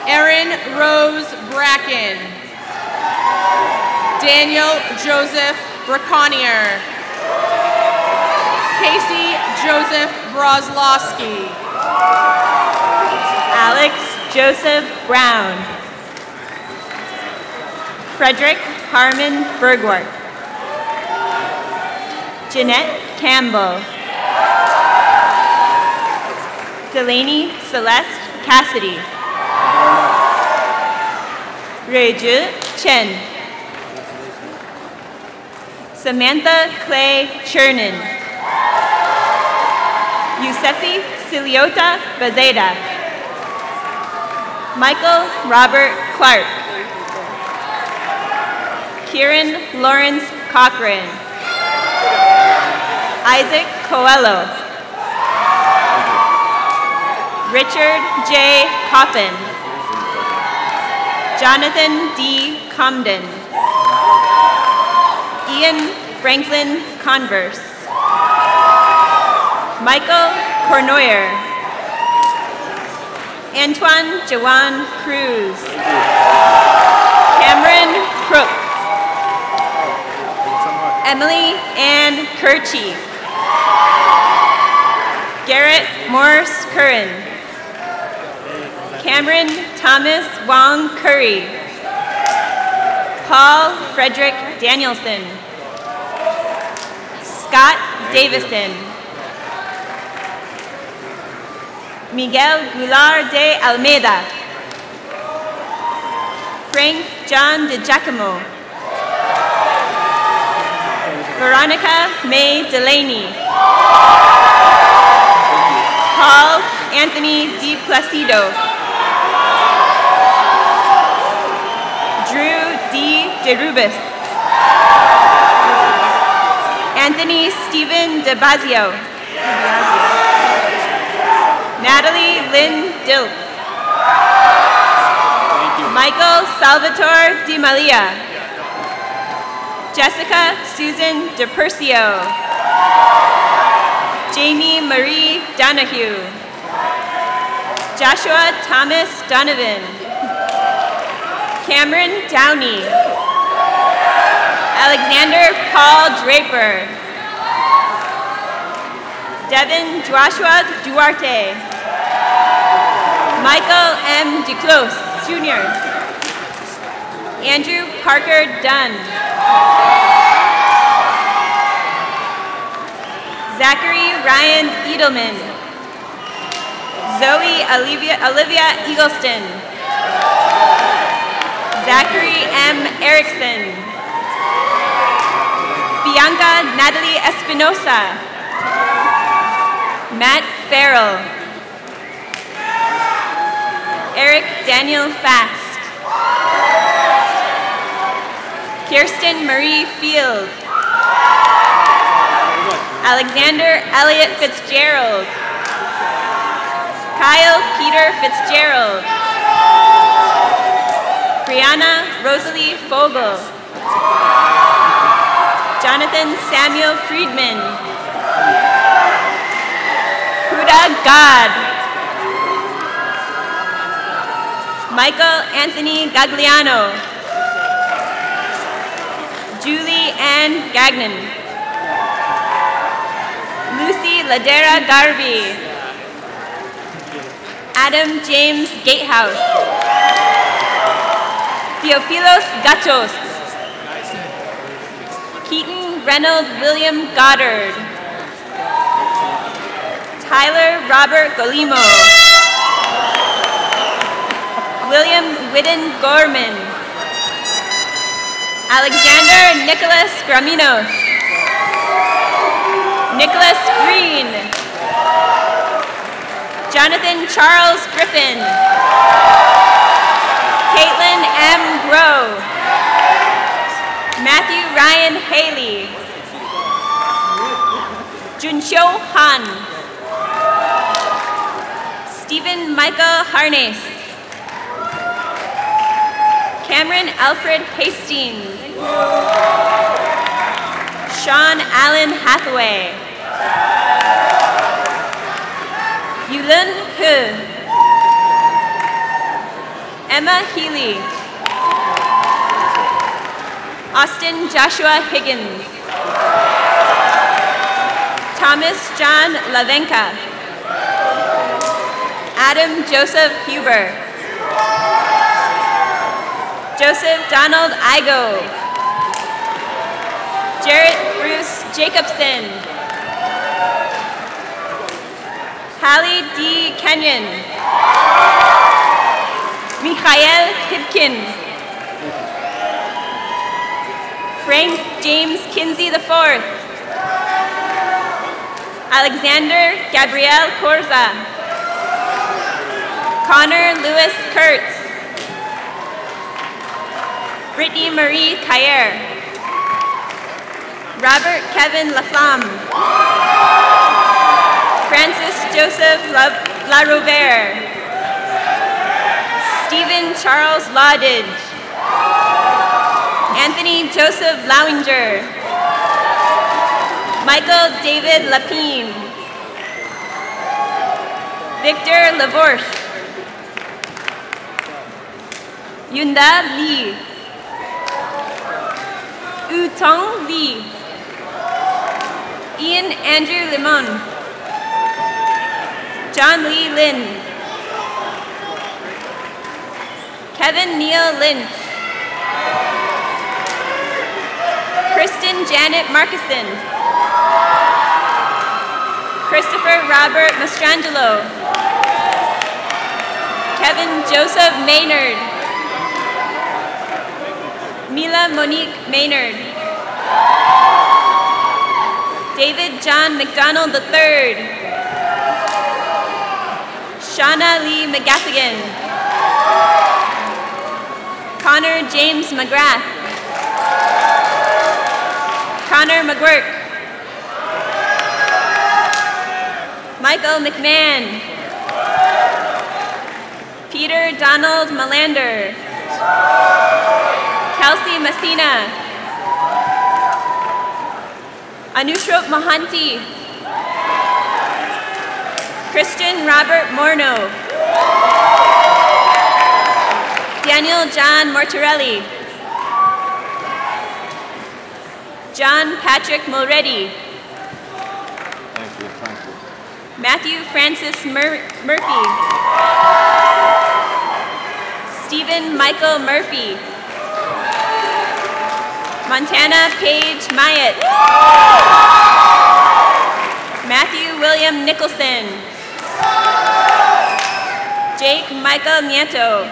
Erin Rose Bracken. Daniel Joseph Braconier. Casey Joseph Broslowski. Alex Joseph Brown. Frederick Harmon Bergwart. Jeanette Campbell. Delaney Celeste Cassidy. Reju Chen. Samantha Clay Chernin. Yusefi Siliota Bazeda. Michael Robert Clark. Kieran Lawrence Cochran. Isaac Coelho. Richard J. Coffin. Jonathan D. Comden. Ian Franklin Converse. Michael Cornoyer. Antoine Jawan Cruz. Cameron Crook. Emily Ann Kirchie. Garrett Morris Curran. Cameron Thomas Wong Curry. Paul Frederick Danielson. Scott Davison. Miguel Goulart de Almeida. Frank John de Giacomo. Veronica May Delaney. Paul Anthony Di Placido. Drew D. DeRubis. Anthony Stephen DeBazio. Natalie Lynn Diltz. Michael Salvatore Di Malia. Jessica Susan DePercio. Jamie Marie Donahue. Joshua Thomas Donovan. Cameron Downey. Alexander Paul Draper. Devin Joshua Duarte. Michael M. Duclos, Jr. Andrew Parker Dunn. Zachary Ryan Edelman. Zoe Olivia Eagleston. Zachary M. Erickson. Bianca Natalie Espinosa. Matt Farrell. Eric Daniel Fast. Kirsten Marie Field. Alexander Elliott Fitzgerald. Kyle Peter Fitzgerald. Brianna Rosalie Fogel. Jonathan Samuel Friedman. Huda God. Michael Anthony Gagliano. Julie Ann Gagnon. Lucy Ladera Garvey. Adam James Gatehouse. Theophilos Gachos. Keaton Reynold William Goddard. Tyler Robert Golimo. William Whidden Gorman. Alexander Nicholas Graminos. Nicholas Green. Jonathan Charles Griffin. Caitlin M. Groh. Matthew Ryan Haley. Junshou Han. Stephen Michael Harness. Cameron Alfred Hastings. Sean Allen Hathaway. Yulun He. Emma Healy. Austin Joshua Higgins. Thomas John Lavenka. Adam Joseph Huber. Joseph Donald Igo. Jarrett Bruce Jacobson. Hallie D. Kenyon. Michael Hibkin. Frank James Kinsey IV. Alexander Gabriel Corza. Connor Lewis Kurtz. Brittany Marie Cayer. Robert Kevin Laflamme. Francis Joseph LaRouvere. Stephen Charles Laudidge. Anthony Joseph Lowinger. Michael David Lapine. Victor Lavorche. Yunda Lee. Utong Lee. Ian Andrew Limon. John Lee Lin. Kevin Neal Lynch. Kristen Janet Markison. Christopher Robert Mastrangelo. Kevin Joseph Maynard. Mila Monique Maynard. David John McDonald III. Shauna Lee McGaffigan. Connor James McGrath. Connor McGurk. Michael McMahon. Peter Donald Melander. Kelsey Messina. Anushrop Mohanty. Christian Robert Morno. Daniel John Mortarelli. John Patrick Mulready. Thank you. Matthew Francis Murphy. Stephen Michael Murphy. Montana Paige Myatt. Matthew William Nicholson. Jake Michael Nieto.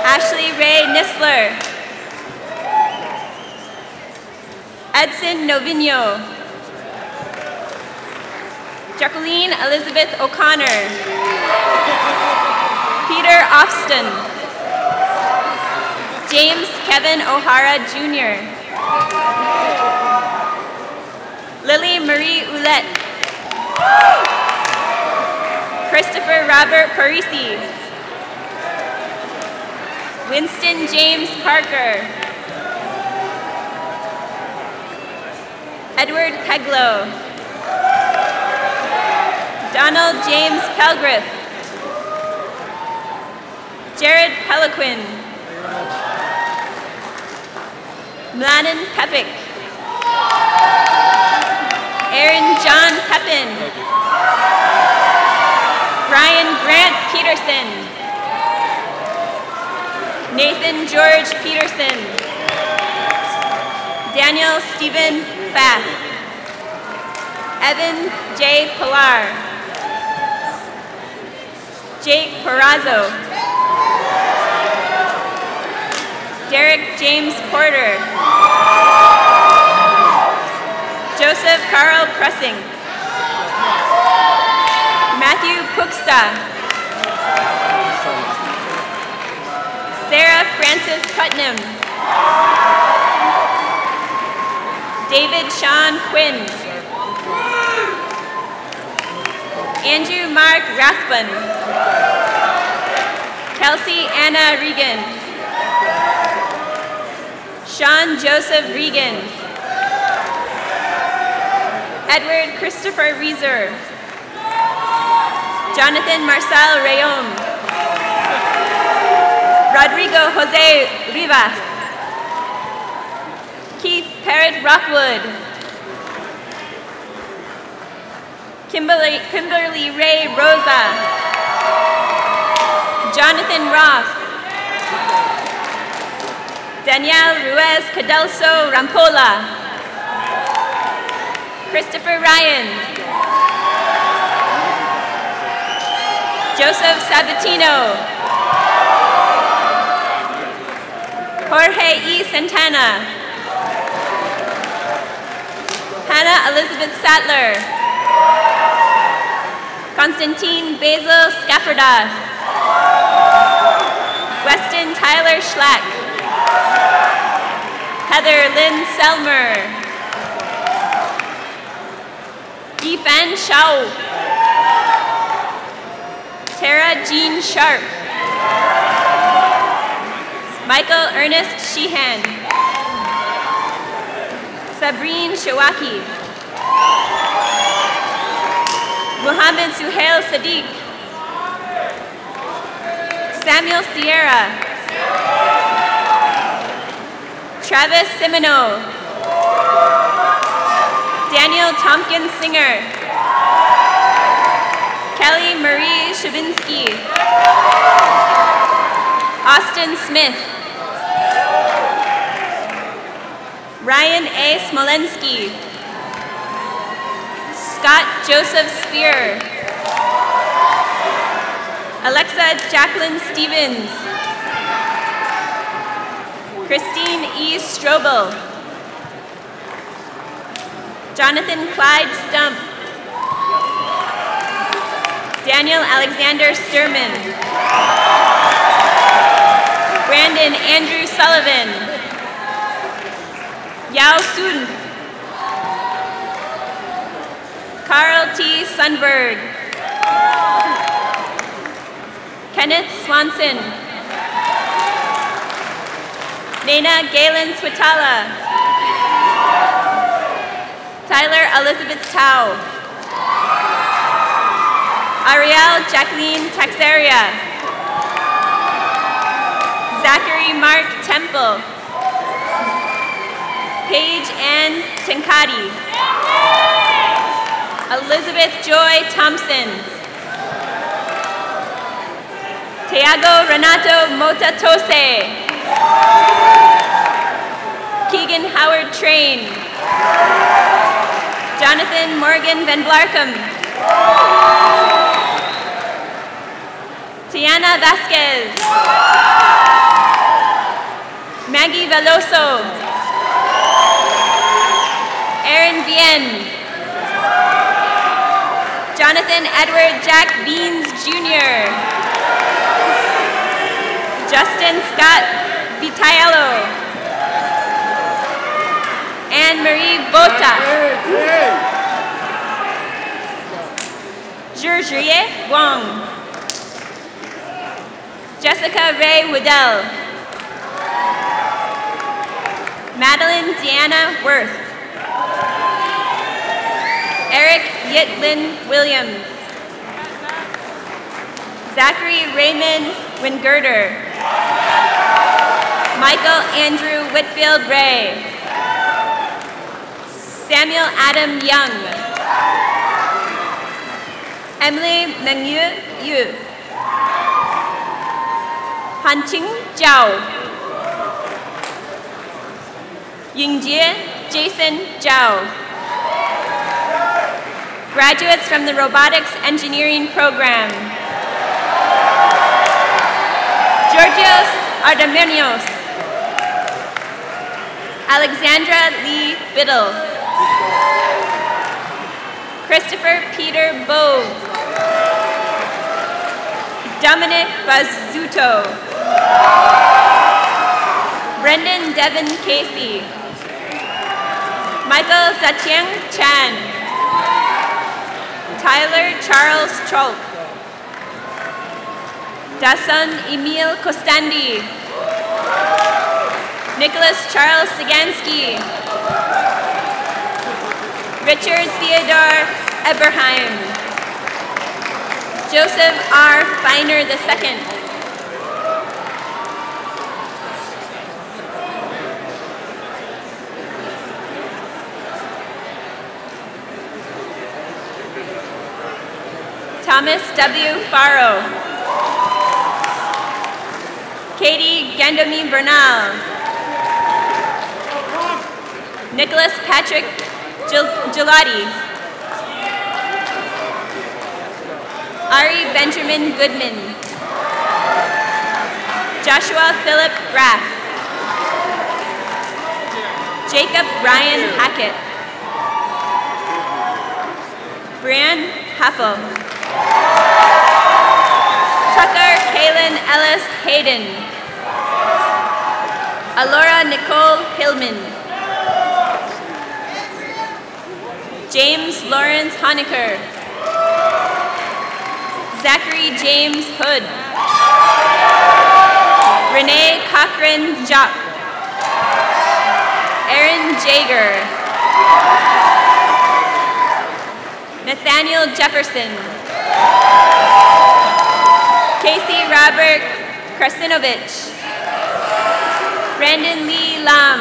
Ashley Ray Nisler. Edson Novino. Jacqueline Elizabeth O'Connor. Peter Ofston. James Kevin O'Hara Jr. Lily Marie Ouellette. Christopher Robert Parisi. Winston James Parker. Edward Peglow. Donald James Pelgriff. Jared Peliquin. Mladen Pepik. Aaron John Pepin. Brian Grant Peterson. Nathan George Peterson. Daniel Stephen Fath. Evan J. Pilar. Jake Perazzo. Derek James Porter. Joseph Carl Pressing. Matthew Puxta. Sarah Francis Putnam. David Sean Quinn. Andrew Mark Rathbun. Kelsey Anna Regan. Sean Joseph Regan. Edward Christopher Reeser. Jonathan Marcel Rayon. Rodrigo Jose Rivas. Keith Parrott Rockwood. Kimberly Ray Rosa. Jonathan Ross. Danielle Ruiz Cadelso Rampola. Christopher Ryan. Joseph Sabatino. Jorge E. Santana. Hannah Elizabeth Sattler. Constantine Basil Skapardas. Weston Tyler Schlack. Heather Lynn Selmer. Yifan Shao. Tara Jean Sharp. Michael Ernest Sheehan. Sabrine Shawaki. Muhammad Suhail Sadiq. Samuel Sierra. Travis Simino. Daniel Tompkins Singer. Kelly Marie Shabinsky. Austin Smith. Ryan A. Smolensky. Scott Joseph Spear. Alexa Jacqueline Stevens. Christine E. Strobel. Jonathan Clyde Stump. Daniel Alexander Sturman. Brandon Andrew Sullivan. Yao Sun. Carl T. Sundberg. Kenneth Swanson. Nana Galen Switala. Tyler Elizabeth Tao. Ariel Jacqueline Taxeria. Zachary Mark Temple. Paige Ann Tenkati. Elizabeth Joy Thompson. Tiago Renato Motatose. Keegan Howard Train. Jonathan Morgan Van Blarkum. Tiana Vasquez. Maggie Veloso. Aaron Vienne. Jonathan Edward Jack Beans Jr. Justin Scott Vitiello. Anne-Marie Bota. Zhurjie Wang. Jessica Ray Woodell. Madeline Deanna Worth. Eric Yitlin Williams. Zachary Raymond Wingirder. Michael Andrew Whitfield Ray. Samuel Adam Young. Emily Mengyu Yu. Hanqing Zhao. Yingjie Jason Zhao. Graduates from the Robotics Engineering Program. Georgios Ardamenios. Alexandra Lee Biddle. Christopher Peter Bove. Dominic Bazzuto. Brendan Devin Casey. Michael Zatiang Chan. Tyler Charles Chalk. Dasun Emil Kostandi. Nicholas Charles Sagansky. Richard Theodore Eberheim. Joseph R. Feiner II. Thomas W. Faro. Katie Gandomi Bernal. Nicholas Patrick Gelati. Ari Benjamin Goodman. Joshua Philip Graff. Jacob Ryan Hackett. Brian Haffel. Tucker Kaylin Ellis Hayden. Alora Nicole Hillman. James Lawrence Honecker. Zachary James Hood. Renee Cochran Jock. Aaron Jager. Nathaniel Jefferson. Casey Robert Krasinovich. Brandon Lee Lam.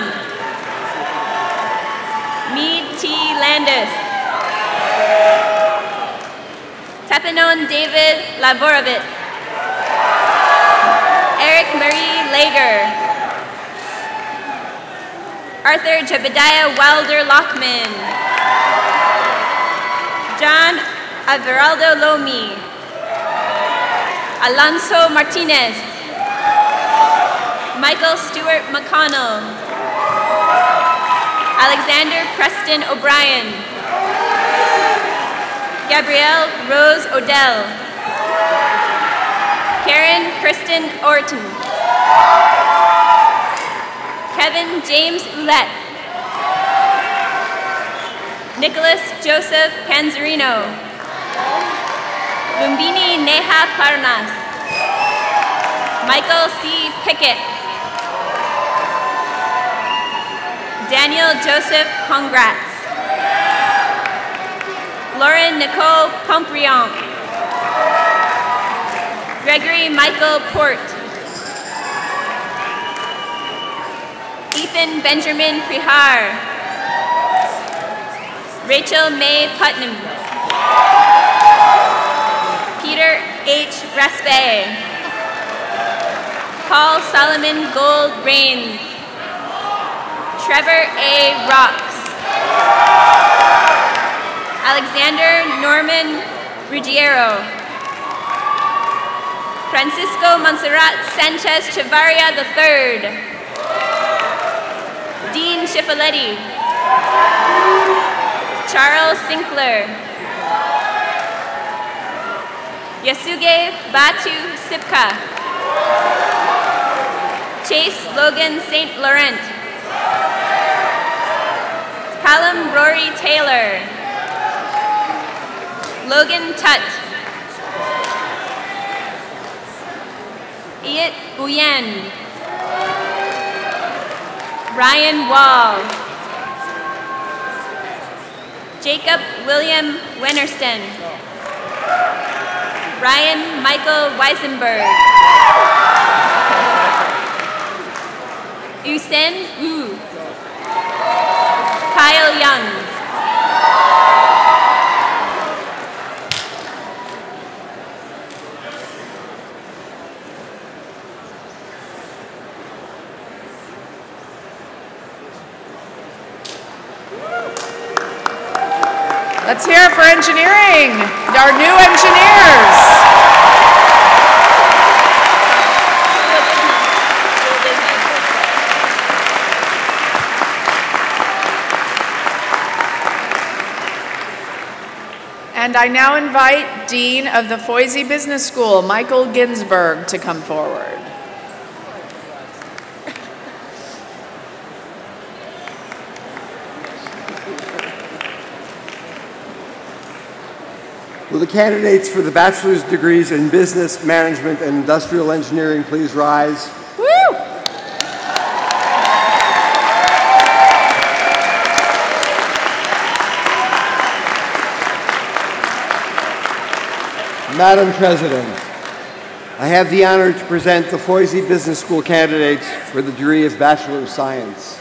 Mead T. Landis. Tepanon David Laborovit. Eric Marie Lager. Arthur Jebediah Wilder Lockman. John Everaldo Lomi. Alonso Martinez. Michael Stewart McConnell. Alexander Preston O'Brien. Gabrielle Rose Odell. Karen Kristen Orton. Kevin James Ouellette. Nicholas Joseph Panzerino. Lumbini Neha Parnas. Michael C. Pickett. Daniel Joseph Congrats. Lauren Nicole Pomprion. Gregory Michael Port. Ethan Benjamin Prihar. Rachel May Putnam. Peter H. Raspe. Paul Solomon Gold Rains. Trevor A. Rocks. Alexander Norman Ruggiero. Francisco Montserrat Sanchez Chavarria III. Dean Schifoletti. Charles Sinclair. Yasuge Batu Sipka. Chase Logan St. Laurent. Callum Rory Taylor. Logan Tutt. Iat Uyen. Ryan Wall. Jacob William Wennerston. Ryan Michael Weisenberg. Usen Wu. Kyle Young. Let's hear it for engineering, our new engineers. And I now invite Dean of the Foisey Business School, Michael Ginsberg, to come forward. Will the candidates for the bachelor's degrees in business, management, and industrial engineering please rise? Woo! Madam President, I have the honor to present the Foisey Business School candidates for the degree of Bachelor of Science.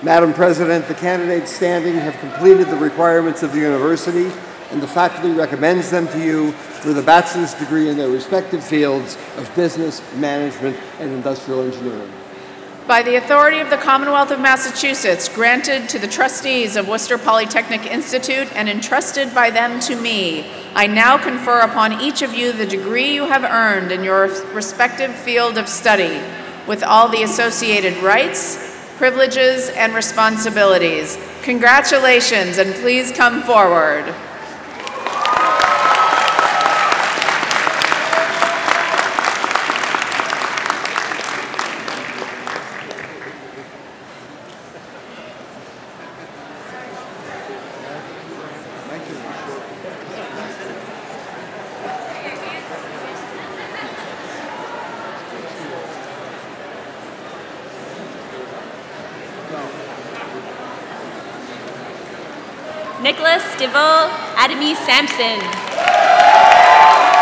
Madam President, the candidates standing have completed the requirements of the university, and the faculty recommends them to you for the bachelor's degree in their respective fields of business, management, and industrial engineering. By the authority of the Commonwealth of Massachusetts, granted to the trustees of Worcester Polytechnic Institute and entrusted by them to me, I now confer upon each of you the degree you have earned in your respective field of study, with all the associated rights, privileges, and responsibilities. Congratulations, and please come forward. Nicholas Stivall Adami Sampson.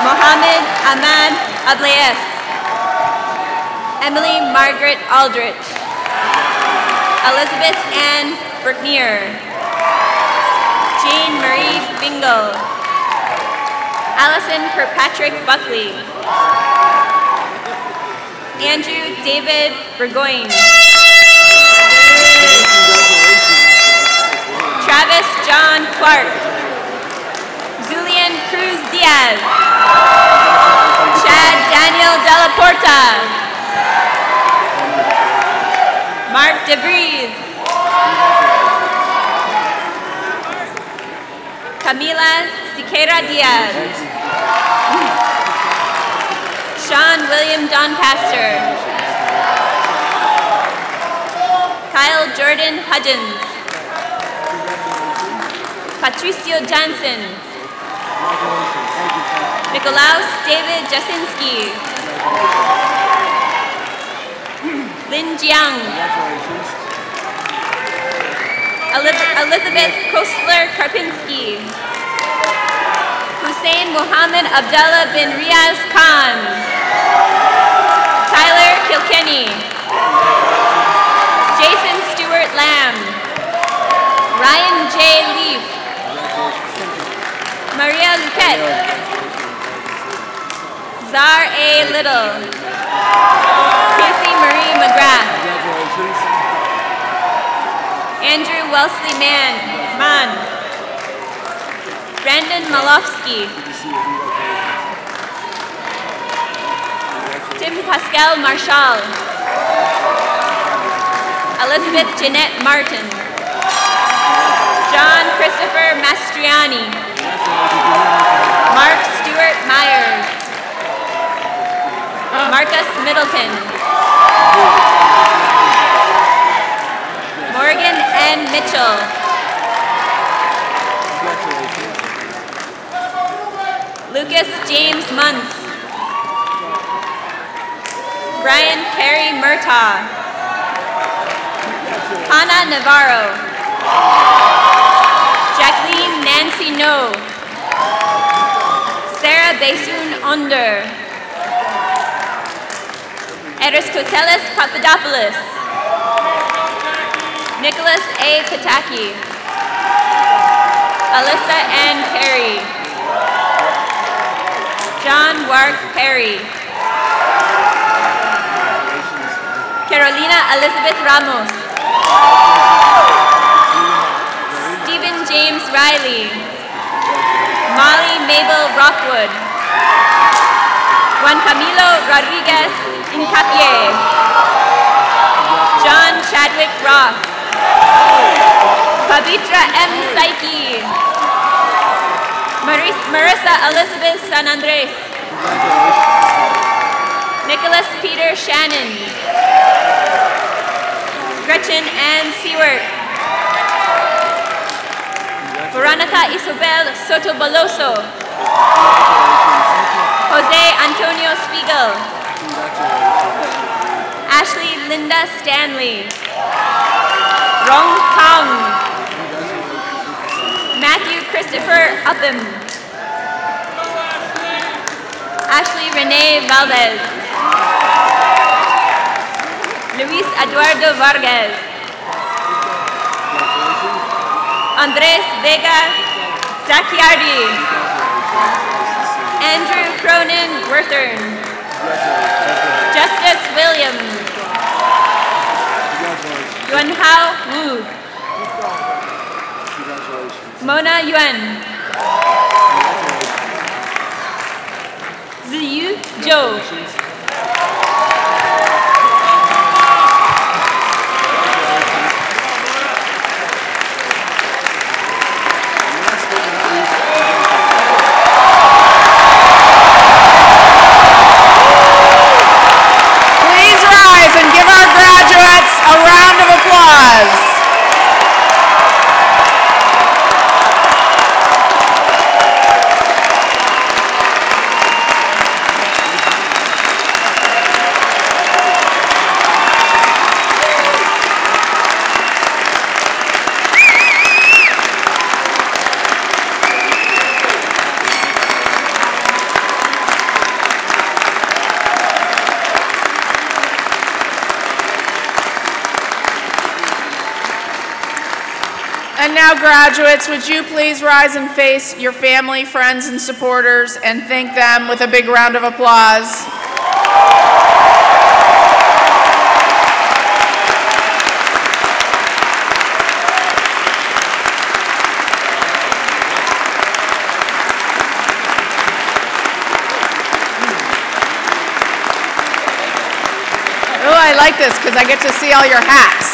Mohammed Ahmad Ablayes. Emily Margaret Aldrich. Elizabeth Ann Berknier. Jane Marie Bingle. Allison Kirkpatrick Buckley. Andrew David Burgoyne. Travis John Clark. Julian Cruz Diaz. Chad Daniel Della Porta. Mark DeVries. Camila Siqueira Diaz. Sean William Doncaster. Kyle Jordan Hudgens. Patricio Johnson. Nicolaus David Jasinski. Lin Jiang. Elizabeth Kostler Karpinski. Hussein Mohammed Abdallah bin Riaz Khan. Tyler Kilkenny. Jason Stewart Lamb. Ryan J. Leaf. Maria Luquette. Zar A. Little. Casey Marie McGrath. Andrew Wellesley Mann. Brandon Malofsky. Tim Pascal Marshall. Elizabeth Jeanette Martin. John Christopher Mastriani. Mark Stewart Myers. Marcus Middleton. Morgan N. Mitchell. Lucas James Muntz. Brian Perry Murtaugh. Hannah Navarro. Jacqueline Nancy No. Sarah Besun Onder. Aristoteles Papadopoulos. Nicholas A. Pataki. Alyssa Ann Perry. John Wark Perry. Carolina Elizabeth Ramos. Stephen James Riley. Molly Mabel Rockwood. Juan Camilo Rodriguez Incapié. John Chadwick Ross. Pavitra M. Saiki. Marissa Elizabeth San Andres. Nicholas Peter Shannon. Gretchen Ann Seward. Veronica Isobel Soto Boloso. Jose Antonio Spiegel. Ashley Linda Stanley. Rong Kong. Matthew Christopher Upham. Ashley Renee Valdez. Luis Eduardo Vargas. Andres Vega Zacchiardi. Andrew Cronin Werthern. Justice Williams. Yuanhao Wu. Mona Yuan. Ziyu Zhou. Please rise and give our graduates a round of applause. And now, graduates, would you please rise and face your family, friends, and supporters and thank them with a big round of applause. Oh, I like this because I get to see all your hats.